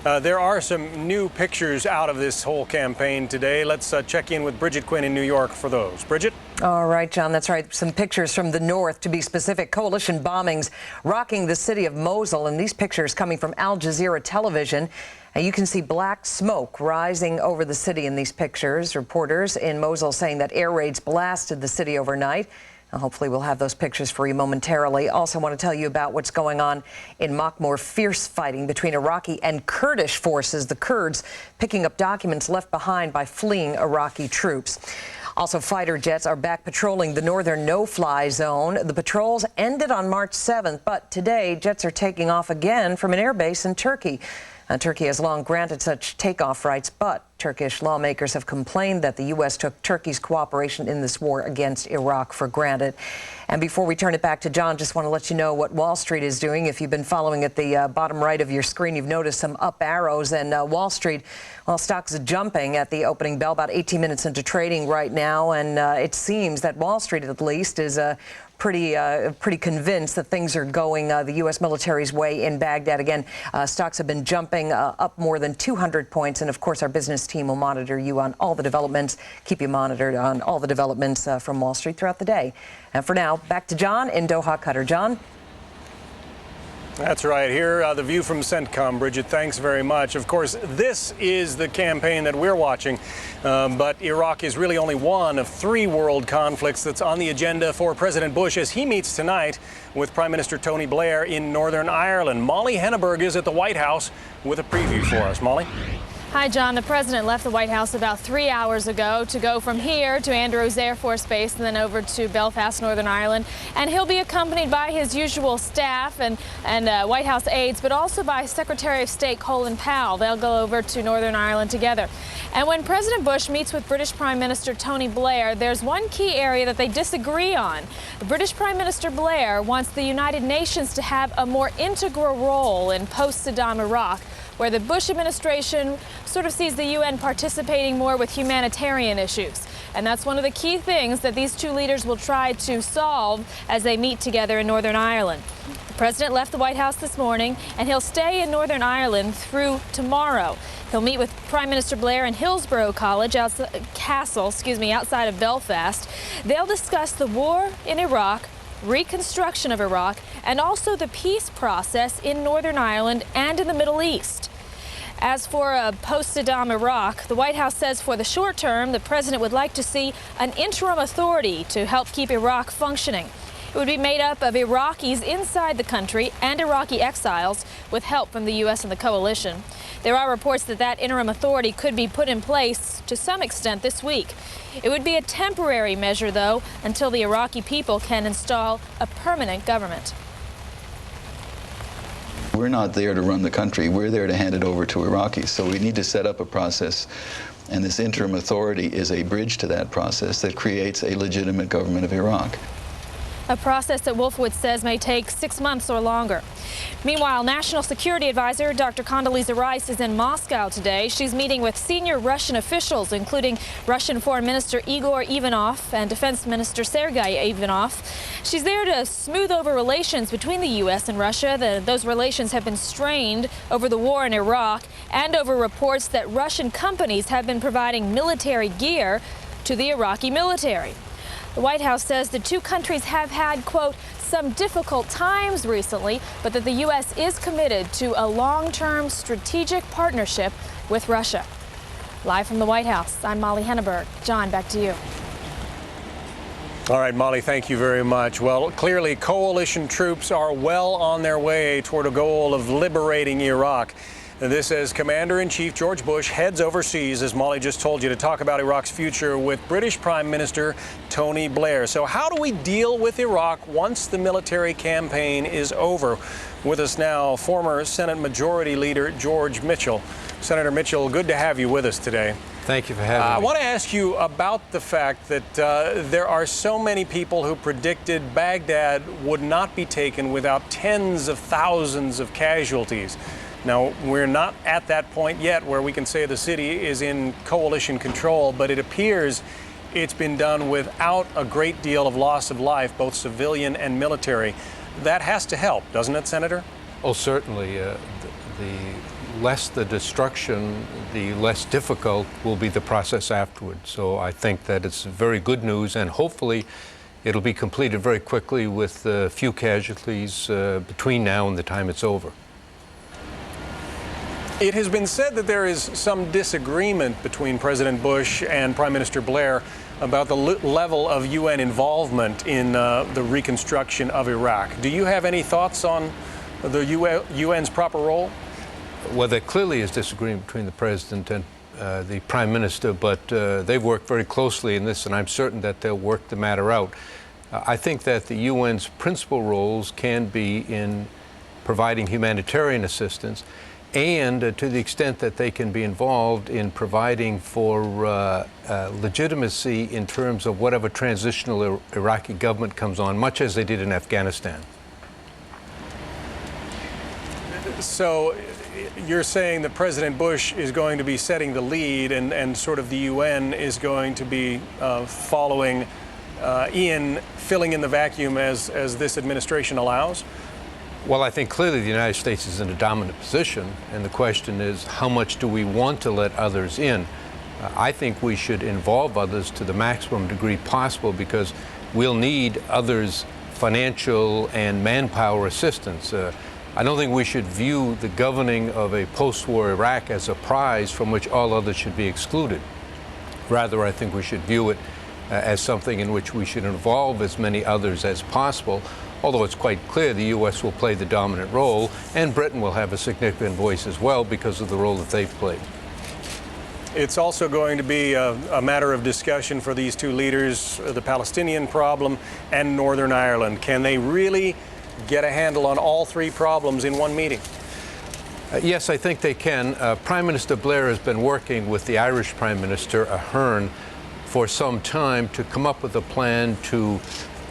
There are some new pictures out of this whole campaign today. Let's check in with Bridget Quinn in New York for those. Bridget? All right, John, that's right. Some pictures from the north, to be specific. Coalition bombings rocking the city of Mosul, and these pictures coming from Al Jazeera television. You can see black smoke rising over the city in these pictures. Reporters in Mosul saying that air raids blasted the city overnight. Hopefully we'll have those pictures for you momentarily. Also want to tell you about what's going on in Makmur. Fierce fighting between Iraqi and Kurdish forces. The Kurds picking up documents left behind by fleeing Iraqi troops. Also, fighter jets are back patrolling the northern no-fly zone. The patrols ended on March 7th, but today jets are taking off again from an airbase in Turkey. Turkey has long granted such takeoff rights, but Turkish lawmakers have complained that the U.S. took Turkey's cooperation in this war against Iraq for granted. And before we turn it back to John, just want to let you know what Wall Street is doing. If you've been following at the bottom right of your screen, you've noticed some up arrows. And Wall Street, well, stocks are jumping at the opening bell, about 18 minutes into trading right now. And it seems that Wall Street, at least, is pretty convinced that things are going the U.S. military's way in Baghdad. Again, stocks have been jumping up more than 200 points. And, of course, our business team will monitor you on all the developments, keep you monitored on all the developments from Wall Street throughout the day. And for now, back to John in Doha, Qatar. John? That's right. Here, the view from CENTCOM. Bridget, thanks very much. Of course, this is the campaign that we're watching, but Iraq is really only one of 3 world conflicts that's on the agenda for President Bush as he meets tonight with Prime Minister Tony Blair in Northern Ireland. Molly Henneberg is at the White House with a preview for us. Molly? Hi, John. The president left the White House about 3 hours ago to go from here to Andrews Air Force Base and then over to Belfast, Northern Ireland. And he'll be accompanied by his usual staff and White House aides, but also by Secretary of State Colin Powell. They'll go over to Northern Ireland together. And when President Bush meets with British Prime Minister Tony Blair, there's one key area that they disagree on. British Prime Minister Blair wants the United Nations to have a more integral role in post-Saddam Iraq, where the Bush administration sort of sees the UN participating more with humanitarian issues. And that's one of the key things that these 2 leaders will try to solve as they meet together in Northern Ireland. The president left the White House this morning, and he'll stay in Northern Ireland through tomorrow. He'll meet with Prime Minister Blair in Hillsborough Castle, outside of Belfast. They'll discuss the war in Iraq, reconstruction of Iraq, and also the peace process in Northern Ireland and in the Middle East. As for a post-Saddam Iraq, the White House says for the short term, the president would like to see an interim authority to help keep Iraq functioning. It would be made up of Iraqis inside the country and Iraqi exiles with help from the U.S. and the coalition. There are reports that that interim authority could be put in place to some extent this week. It would be a temporary measure, though, until the Iraqi people can install a permanent government. We're not there to run the country. We're there to hand it over to Iraqis. So we need to set up a process, and this interim authority is a bridge to that process that creates a legitimate government of Iraq. A process that Wolfowitz says may take 6 months or longer. Meanwhile, National Security Advisor Dr. Condoleezza Rice is in Moscow today. She's meeting with senior Russian officials, including Russian Foreign Minister Igor Ivanov and Defense Minister Sergei Ivanov. She's there to smooth over relations between the U.S. and Russia. Those relations have been strained over the war in Iraq and over reports that Russian companies have been providing military gear to the Iraqi military. The White House says the 2 countries have had, quote, some difficult times recently, but that the U.S. is committed to a long-term strategic partnership with Russia. Live from the White House, I'm Molly Henneberg. John, back to you. All right, Molly, thank you very much. Well, clearly, coalition troops are well on their way toward a goal of liberating Iraq. This as Commander-in-Chief George Bush heads overseas, as Molly just told you, to talk about Iraq's future with British Prime Minister Tony Blair. So how do we deal with Iraq once the military campaign is over? With us now, former Senate Majority Leader George Mitchell. Senator Mitchell, good to have you with us today. Thank you for having me. I want to ask you about the fact that there are so many people who predicted Baghdad would not be taken without tens of thousands of casualties. Now, we're not at that point yet where we can say the city is in coalition control, but it appears it's been done without a great deal of loss of life, both civilian and military. That has to help, doesn't it, Senator? Oh, certainly. The less the destruction, the less difficult will be the process afterward. So I think that it's very good news, and hopefully it'll be completed very quickly with few casualties between now and the time it's over. It has been said that there is some disagreement between President Bush and Prime Minister Blair about the level of UN involvement in the reconstruction of Iraq. Do you have any thoughts on the UN's proper role? Well, there clearly is disagreement between the President and the Prime Minister, but they've worked very closely in this, and I'm certain that they'll work the matter out. I think that the UN's principal roles can be in providing humanitarian assistance, and to the extent that they can be involved in providing for legitimacy in terms of whatever transitional Iraqi government comes on, much as they did in Afghanistan. So you're saying that President Bush is going to be setting the lead, and sort of the UN is going to be following filling in the vacuum as this administration allows? Well, I think clearly the United States is in a dominant position, and the question is, how much do we want to let others in? I think we should involve others to the maximum degree possible, because we'll need others' financial and manpower assistance. I don't think we should view the governing of a post-war Iraq as a prize from which all others should be excluded. Rather, I think we should view it as something in which we should involve as many others as possible, although it's quite clear the U.S. will play the dominant role, and Britain will have a significant voice as well because of the role that they've played. It's also going to be a matter of discussion for these two leaders, the Palestinian problem and Northern Ireland. Can they really get a handle on all three problems in one meeting? Yes, I think they can. Prime Minister Blair has been working with the Irish Prime Minister, Ahern, for some time to come up with a plan to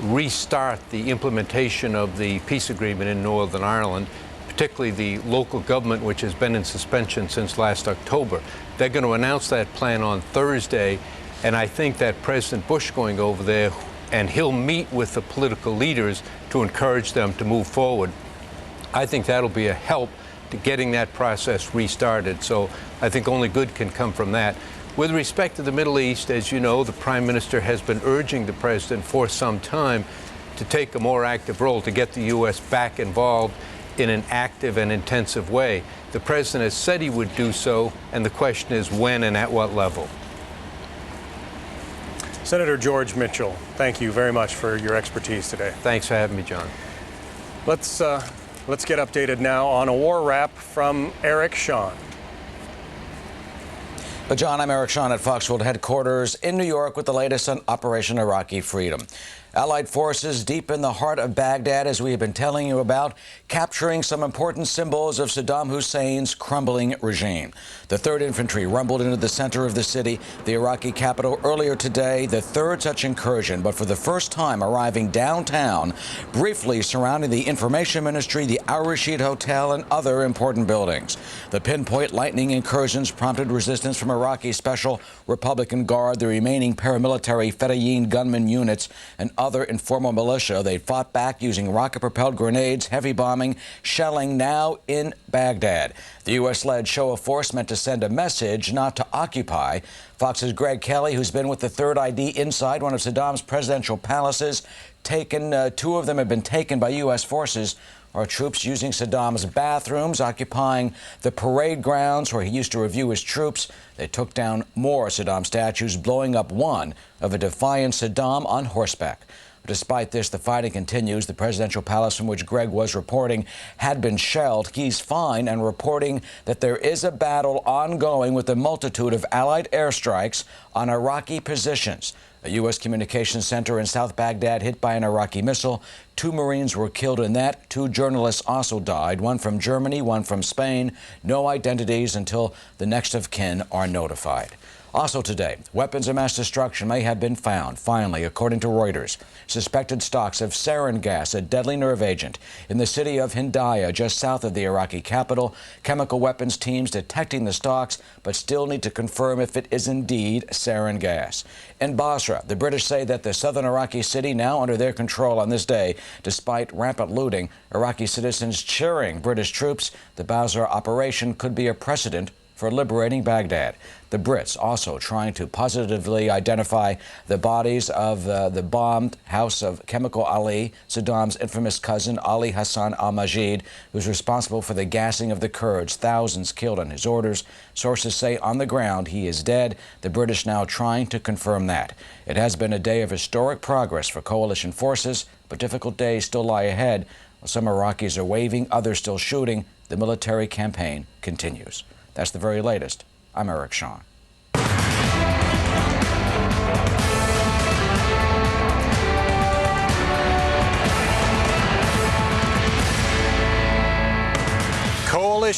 restart the implementation of the peace agreement in Northern Ireland, particularly the local government, which has been in suspension since last October. They're going to announce that plan on Thursday, and I think that President Bush going over there, and he'll meet with the political leaders to encourage them to move forward. I think that'll be a help to getting that process restarted. So I think only good can come from that. With respect to the Middle East, as you know, the Prime Minister has been urging the President for some time to take a more active role, to get the U.S. back involved in an active and intensive way. The President has said he would do so, and the question is when and at what level. Senator George Mitchell, thank you very much for your expertise today. Thanks for having me, John. Let's get updated now on a war wrap from Eric Shawn. John, I'm Eric Shawn at Fox World headquarters in New York with the latest on Operation Iraqi Freedom. Allied forces deep in the heart of Baghdad, as we have been telling you about, capturing some important symbols of Saddam Hussein's crumbling regime. The 3rd Infantry rumbled into the center of the city, the Iraqi capital, earlier today, the third such incursion, but for the first time arriving downtown, briefly surrounding the Information Ministry, the Al Rashid Hotel, and other important buildings. The pinpoint lightning incursions prompted resistance from Iraqi Special Republican Guard, the remaining paramilitary Fedayeen gunman units, and other informal militia. They fought back using rocket-propelled grenades, heavy bombing, shelling now in Baghdad. The U.S.-led show of force meant to send a message, not to occupy. Fox's Greg Kelly, who's been with the Third ID inside one of Saddam's presidential palaces, two of them have been taken by U.S. forces. Our troops using Saddam's bathrooms, occupying the parade grounds where he used to review his troops. They took down more Saddam statues, blowing up one of a defiant Saddam on horseback. Despite this, the fighting continues. The presidential palace from which Greg was reporting had been shelled. He's fine and reporting that there is a battle ongoing with a multitude of Allied airstrikes on Iraqi positions. A U.S. communications center in South Baghdad hit by an Iraqi missile. 2 Marines were killed in that. 2 journalists also died, one from Germany, one from Spain. No identities until the next of kin are notified. Also today, weapons of mass destruction may have been found, finally, according to Reuters. Suspected stocks of sarin gas, a deadly nerve agent, in the city of Hindaya, just south of the Iraqi capital. Chemical weapons teams detecting the stocks, but still need to confirm if it is indeed sarin gas. In Basra, the British say that the southern Iraqi city now under their control on this day, despite rampant looting. Iraqi citizens cheering British troops. The Basra operation could be a precedent for liberating Baghdad. The Brits also trying to positively identify the bodies of the bombed house of Chemical Ali, Saddam's infamous cousin Ali Hassan al-Majid, who's responsible for the gassing of the Kurds, thousands killed on his orders. Sources say on the ground he is dead. The British now trying to confirm that. It has been a day of historic progress for coalition forces, but difficult days still lie ahead. While some Iraqis are waving, others still shooting, the military campaign continues. That's the very latest. I'm Eric Shawn.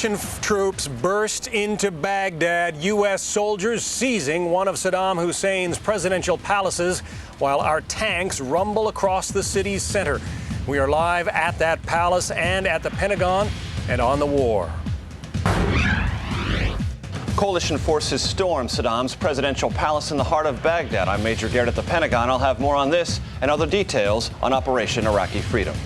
Coalition troops burst into Baghdad, U.S. soldiers seizing one of Saddam Hussein's presidential palaces while our tanks rumble across the city's center. We are live at that palace and at the Pentagon and on the war. Coalition forces stormed Saddam's presidential palace in the heart of Baghdad. I'm Major Garrett at the Pentagon. I'll have more on this and other details on Operation Iraqi Freedom.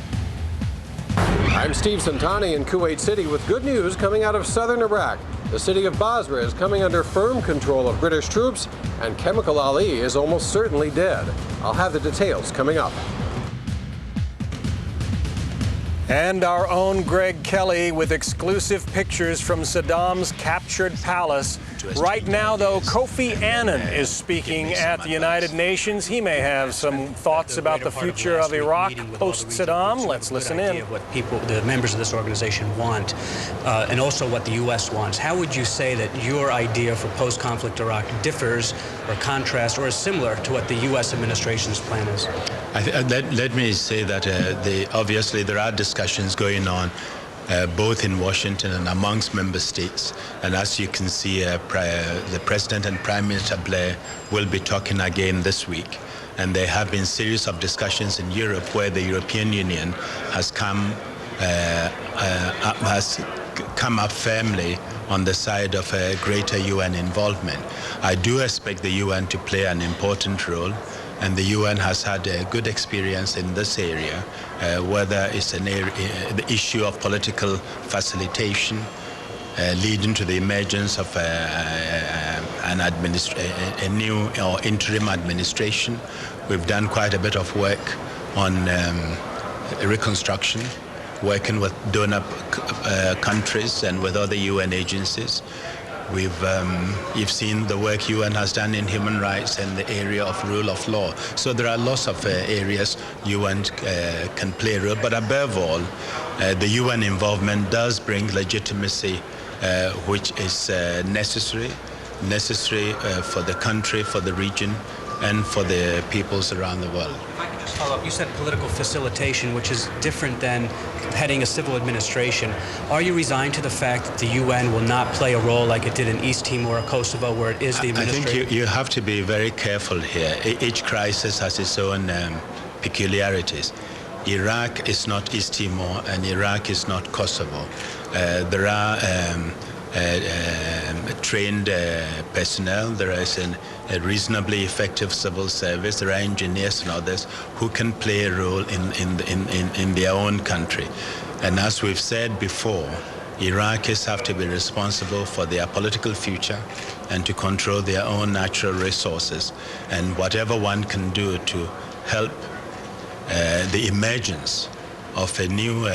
I'm Steve Santani in Kuwait City with good news coming out of southern Iraq. The city of Basra is coming under firm control of British troops, and Chemical Ali is almost certainly dead. I'll have the details coming up. And our own Greg Kelly with exclusive pictures from Saddam's captured palace. Right now, though, Kofi Annan is speaking at the United Nations. He may have some thoughts about the future of Iraq post-Saddam. Let's listen in. What people, the members of this organization want, and also what the U.S. wants. How would you say that your idea for post-conflict Iraq differs or contrasts or is similar to what the U.S. administration's plan is? Let me say that obviously there are discussions going on both in Washington and amongst member states. And as you can see, the President and Prime Minister Blair will be talking again this week. And there have been series of discussions in Europe where the European Union has come up firmly on the side of greater UN involvement. I do expect the UN to play an important role. And the UN has had a good experience in this area, whether it's the issue of political facilitation, leading to the emergence of a new or interim administration. We've done quite a bit of work on reconstruction, working with donor countries and with other UN agencies. You've seen the work UN has done in human rights and the area of rule of law. So there are lots of areas UN can play a role, but above all, the UN involvement does bring legitimacy, which is necessary for the country, for the region, and for the peoples around the world. If I could just follow up, you said political facilitation, which is different than heading a civil administration. Are you resigned to the fact that the UN will not play a role like it did in East Timor or Kosovo, where it is the administration? I think you have to be very careful here. Each crisis has its own peculiarities. Iraq is not East Timor, and Iraq is not Kosovo. There are trained personnel. There is a reasonably effective civil service. There are engineers and others who can play a role in their own country. And as we've said before, Iraqis have to be responsible for their political future and to control their own natural resources. And whatever one can do to help the emergence of a new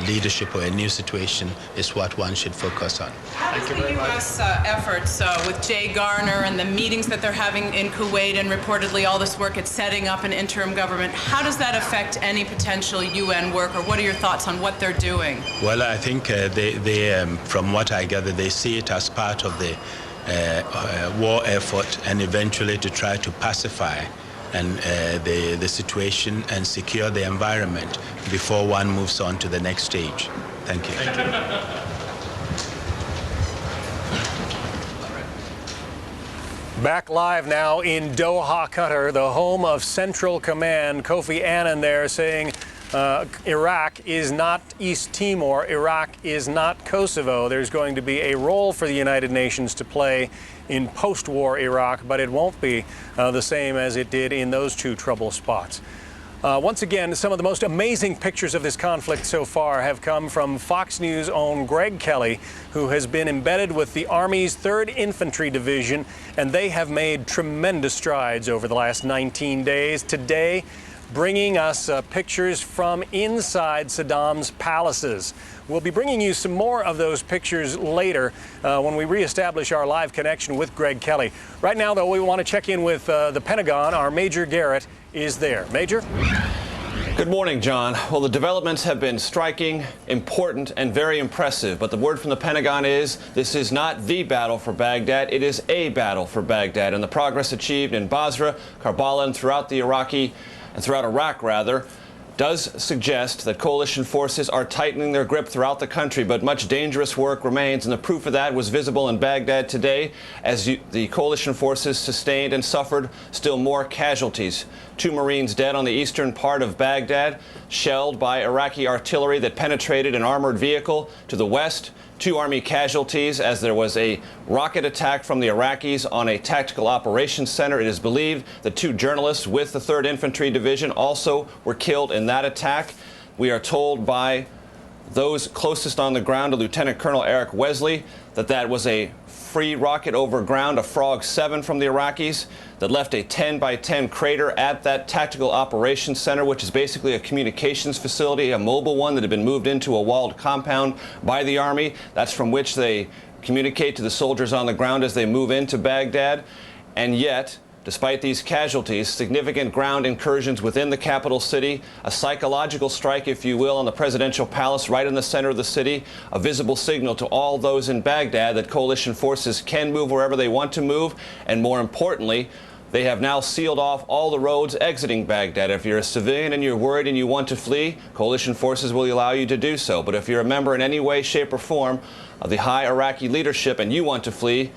leadership or a new situation is what one should focus on. How does the U.S. efforts with Jay Garner and the meetings that they're having in Kuwait and reportedly all this work at setting up an interim government, how does that affect any potential UN work, or what are your thoughts on what they're doing? Well, I think they from what I gather, they see it as part of the war effort and eventually to try to pacify and the situation and secure the environment before one moves on to the next stage. Thank you. Thank you. Back live now in Doha, Qatar, the home of Central Command. Kofi Annan there saying Iraq is not East Timor, Iraq is not Kosovo. There's going to be a role for the United Nations to play in post-war Iraq, but it won't be the same as it did in those two trouble spots. Once again, some of the most amazing pictures of this conflict so far have come from Fox News' own Greg Kelly, who has been embedded with the Army's 3rd Infantry Division, and they have made tremendous strides over the last 19 days. Today, bringing us pictures from inside Saddam's palaces. We'll be bringing you some more of those pictures later when we reestablish our live connection with Greg Kelly. Right now, though, we want to check in with the Pentagon. Our Major Garrett is there. Major? Good morning, John. Well, the developments have been striking, important, and very impressive. But the word from the Pentagon is this is not the battle for Baghdad. It is a battle for Baghdad. And the progress achieved in Basra, Karbala, and throughout Iraq, does suggest that coalition forces are tightening their grip throughout the country, but much dangerous work remains, and the proof of that was visible in Baghdad today as the coalition forces sustained and suffered still more casualties. 2 Marines dead on the eastern part of Baghdad, shelled by Iraqi artillery that penetrated an armored vehicle to the west. 2 Army casualties as there was a rocket attack from the Iraqis on a tactical operations center. It is believed that 2 journalists with the 3rd Infantry Division also were killed in that attack. We are told by those closest on the ground to Lieutenant Colonel Eric Wesley that was a free rocket over ground, a Frog 7 from the Iraqis, that left a 10 by 10 crater at that tactical operations center, which is basically a communications facility, a mobile one that had been moved into a walled compound by the Army. That's from which they communicate to the soldiers on the ground as they move into Baghdad. And yet, despite these casualties, significant ground incursions within the capital city, a psychological strike, if you will, on the presidential palace right in the center of the city, a visible signal to all those in Baghdad that coalition forces can move wherever they want to move, and more importantly, they have now sealed off all the roads exiting Baghdad. If you're a civilian and you're worried and you want to flee, coalition forces will allow you to do so. But if you're a member in any way, shape, or form of the high Iraqi leadership and you want to flee,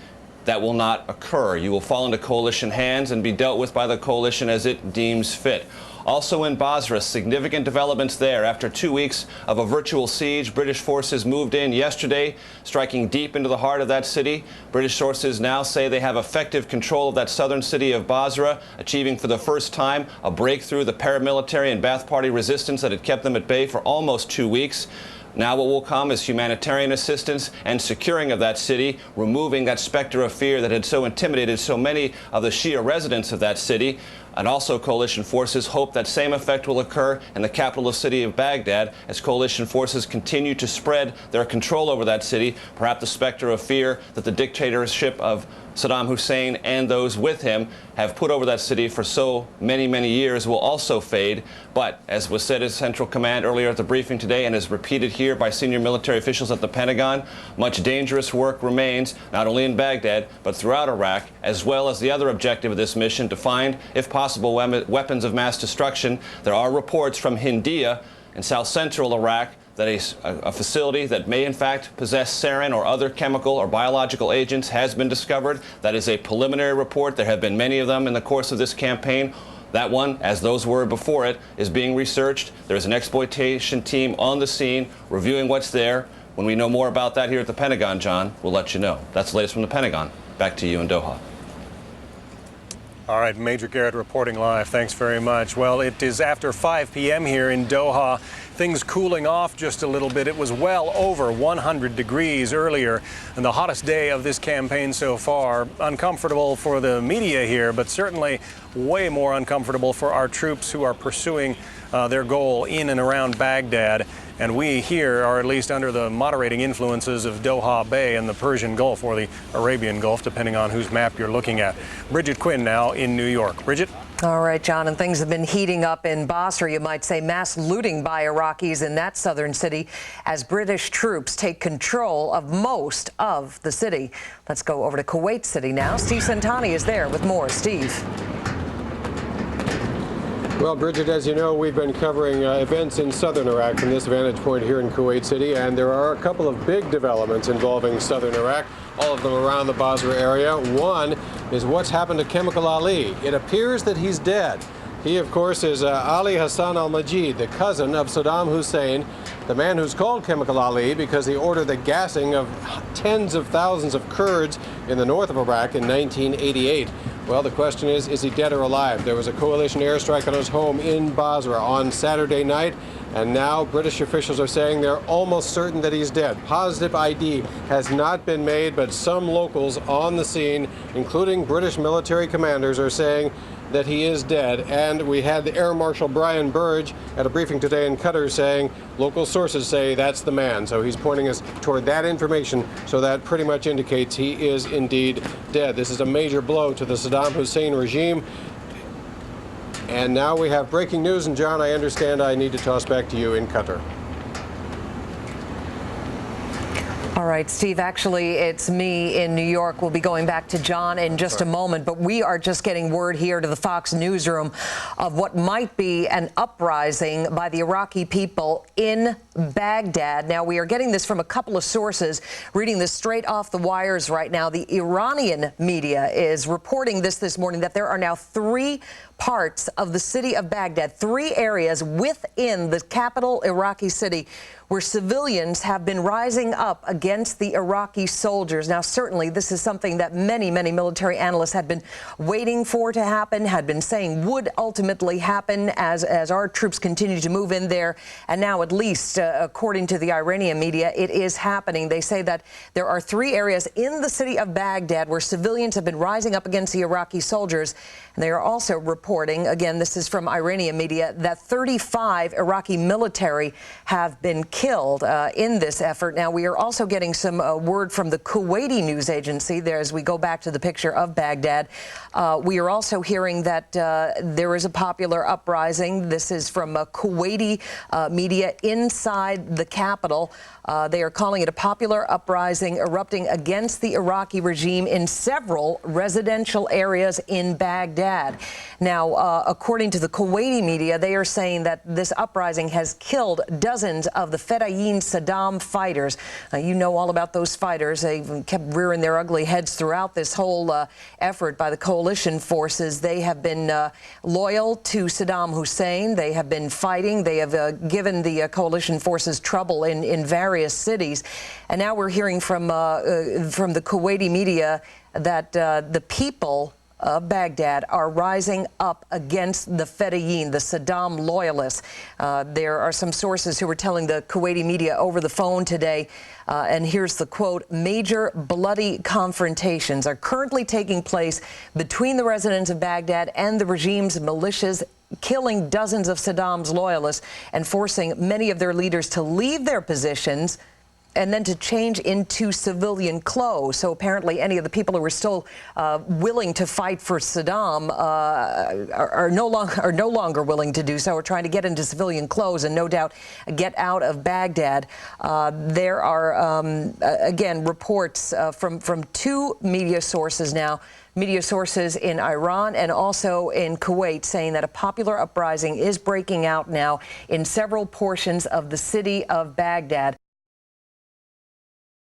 that will not occur. You will fall into coalition hands and be dealt with by the coalition as it deems fit. Also in Basra, significant developments there. After 2 weeks of a virtual siege, British forces moved in yesterday, striking deep into the heart of that city. British sources now say they have effective control of that southern city of Basra, achieving for the first time a breakthrough the paramilitary and Ba'ath Party resistance that had kept them at bay for almost 2 weeks. Now what will come is humanitarian assistance and securing of that city, removing that specter of fear that had so intimidated so many of the Shia residents of that city. And also coalition forces hope that same effect will occur in the capital city of Baghdad as coalition forces continue to spread their control over that city. Perhaps the specter of fear that the dictatorship of Saddam Hussein and those with him have put over that city for so many, many years will also fade. But as was said at Central Command earlier at the briefing today and is repeated here by senior military officials at the Pentagon, much dangerous work remains not only in Baghdad but throughout Iraq, as well as the other objective of this mission to find, if possible, weapons of mass destruction. There are reports from Hindiya in south central Iraq that a facility that may in fact possess sarin or other chemical or biological agents has been discovered. That is a preliminary report. There have been many of them in the course of this campaign. That one, as those were before it, is being researched. There is an exploitation team on the scene reviewing what's there. When we know more about that here at the Pentagon, John, we'll let you know. That's the latest from the Pentagon. Back to you in Doha. All right, Major Garrett reporting live. Thanks very much. Well, it is after 5 p.m. here in Doha. Things cooling off just a little bit. It was well over 100 degrees earlier, and the hottest day of this campaign so far. Uncomfortable for the media here, but certainly way more uncomfortable for our troops who are pursuing their goal in and around Baghdad. And we here are at least under the moderating influences of Doha Bay and the Persian Gulf, or the Arabian Gulf, depending on whose map you're looking at. Bridget Quinn now in New York. Bridget? All right, John, and things have been heating up in Basra, you might say. Mass looting by Iraqis in that southern city as British troops take control of most of the city. Let's go over to Kuwait City now. Steve Santani is there with more. Steve. Well, Bridget, as you know, we've been covering events in southern Iraq from this vantage point here in Kuwait City, and there are a couple of big developments involving southern Iraq, all of them around the Basra area. One is what's happened to Chemical Ali. It appears that he's dead. He, of course, is Ali Hassan al-Majid, the cousin of Saddam Hussein, the man who's called Chemical Ali because he ordered the gassing of tens of thousands of Kurds in the north of Iraq in 1988. Well, the question is he dead or alive? There was a coalition airstrike on his home in Basra on Saturday night, and now British officials are saying they're almost certain that he's dead. Positive ID has not been made, but some locals on the scene, including British military commanders, are saying that he is dead. And we had the Air Marshal Brian Burge at a briefing today in Qatar saying local sources say that's the man. So he's pointing us toward that information, so that pretty much indicates he is indeed dead. This is a major blow to the Saddam Hussein regime. And now we have breaking news, and John, I understand I need to toss back to you in Qatar. All right, Steve, actually, it's me in New York. We'll be going back to John in just a moment, but we are just getting word here to the Fox newsroom of what might be an uprising by the Iraqi people in Baghdad. Now, we are getting this from a couple of sources, reading this straight off the wires right now. The Iranian media is reporting this morning, that there are now 3 parts of the city of Baghdad, 3 areas within the capital Iraqi city where civilians have been rising up against the Iraqi soldiers. Now, certainly, this is something that many military analysts had been waiting for to happen, had been saying would ultimately happen as our troops continue to move in there. And now, at least, according to the Iranian media, it is happening. They say that there are 3 areas in the city of Baghdad where civilians have been rising up against the Iraqi soldiers. And they are also reporting, again, this is from Iranian media, that 35 Iraqi military have been killed in this effort. Now, we are also getting some word from the Kuwaiti news agency there as we go back to the picture of Baghdad. We are also hearing that there is a popular uprising. This is from Kuwaiti media inside the capital. They are calling it a popular uprising erupting against the Iraqi regime in several residential areas in Baghdad. Now, according to the Kuwaiti media, they are saying that this uprising has killed dozens of the Fedayeen Saddam fighters. You know all about those fighters. They've kept rearing their ugly heads throughout this whole effort by the coalition forces. They have been loyal to Saddam Hussein. They have been fighting. They have given the coalition forces trouble in various cities. And now we're hearing from the Kuwaiti media that the people of Baghdad are rising up against the Fedayeen, the Saddam loyalists. There are some sources who were telling the Kuwaiti media over the phone today, and here's the quote, "Major bloody confrontations are currently taking place between the residents of Baghdad and the regime's militias, killing dozens of Saddam's loyalists and forcing many of their leaders to leave their positions and then to change into civilian clothes." So apparently any of the people who are still willing to fight for Saddam are no longer willing to do so, or trying to get into civilian clothes and no doubt get out of Baghdad. There are, again, reports from 2 media sources now, media sources in Iran and also in Kuwait, saying that a popular uprising is breaking out now in several portions of the city of Baghdad.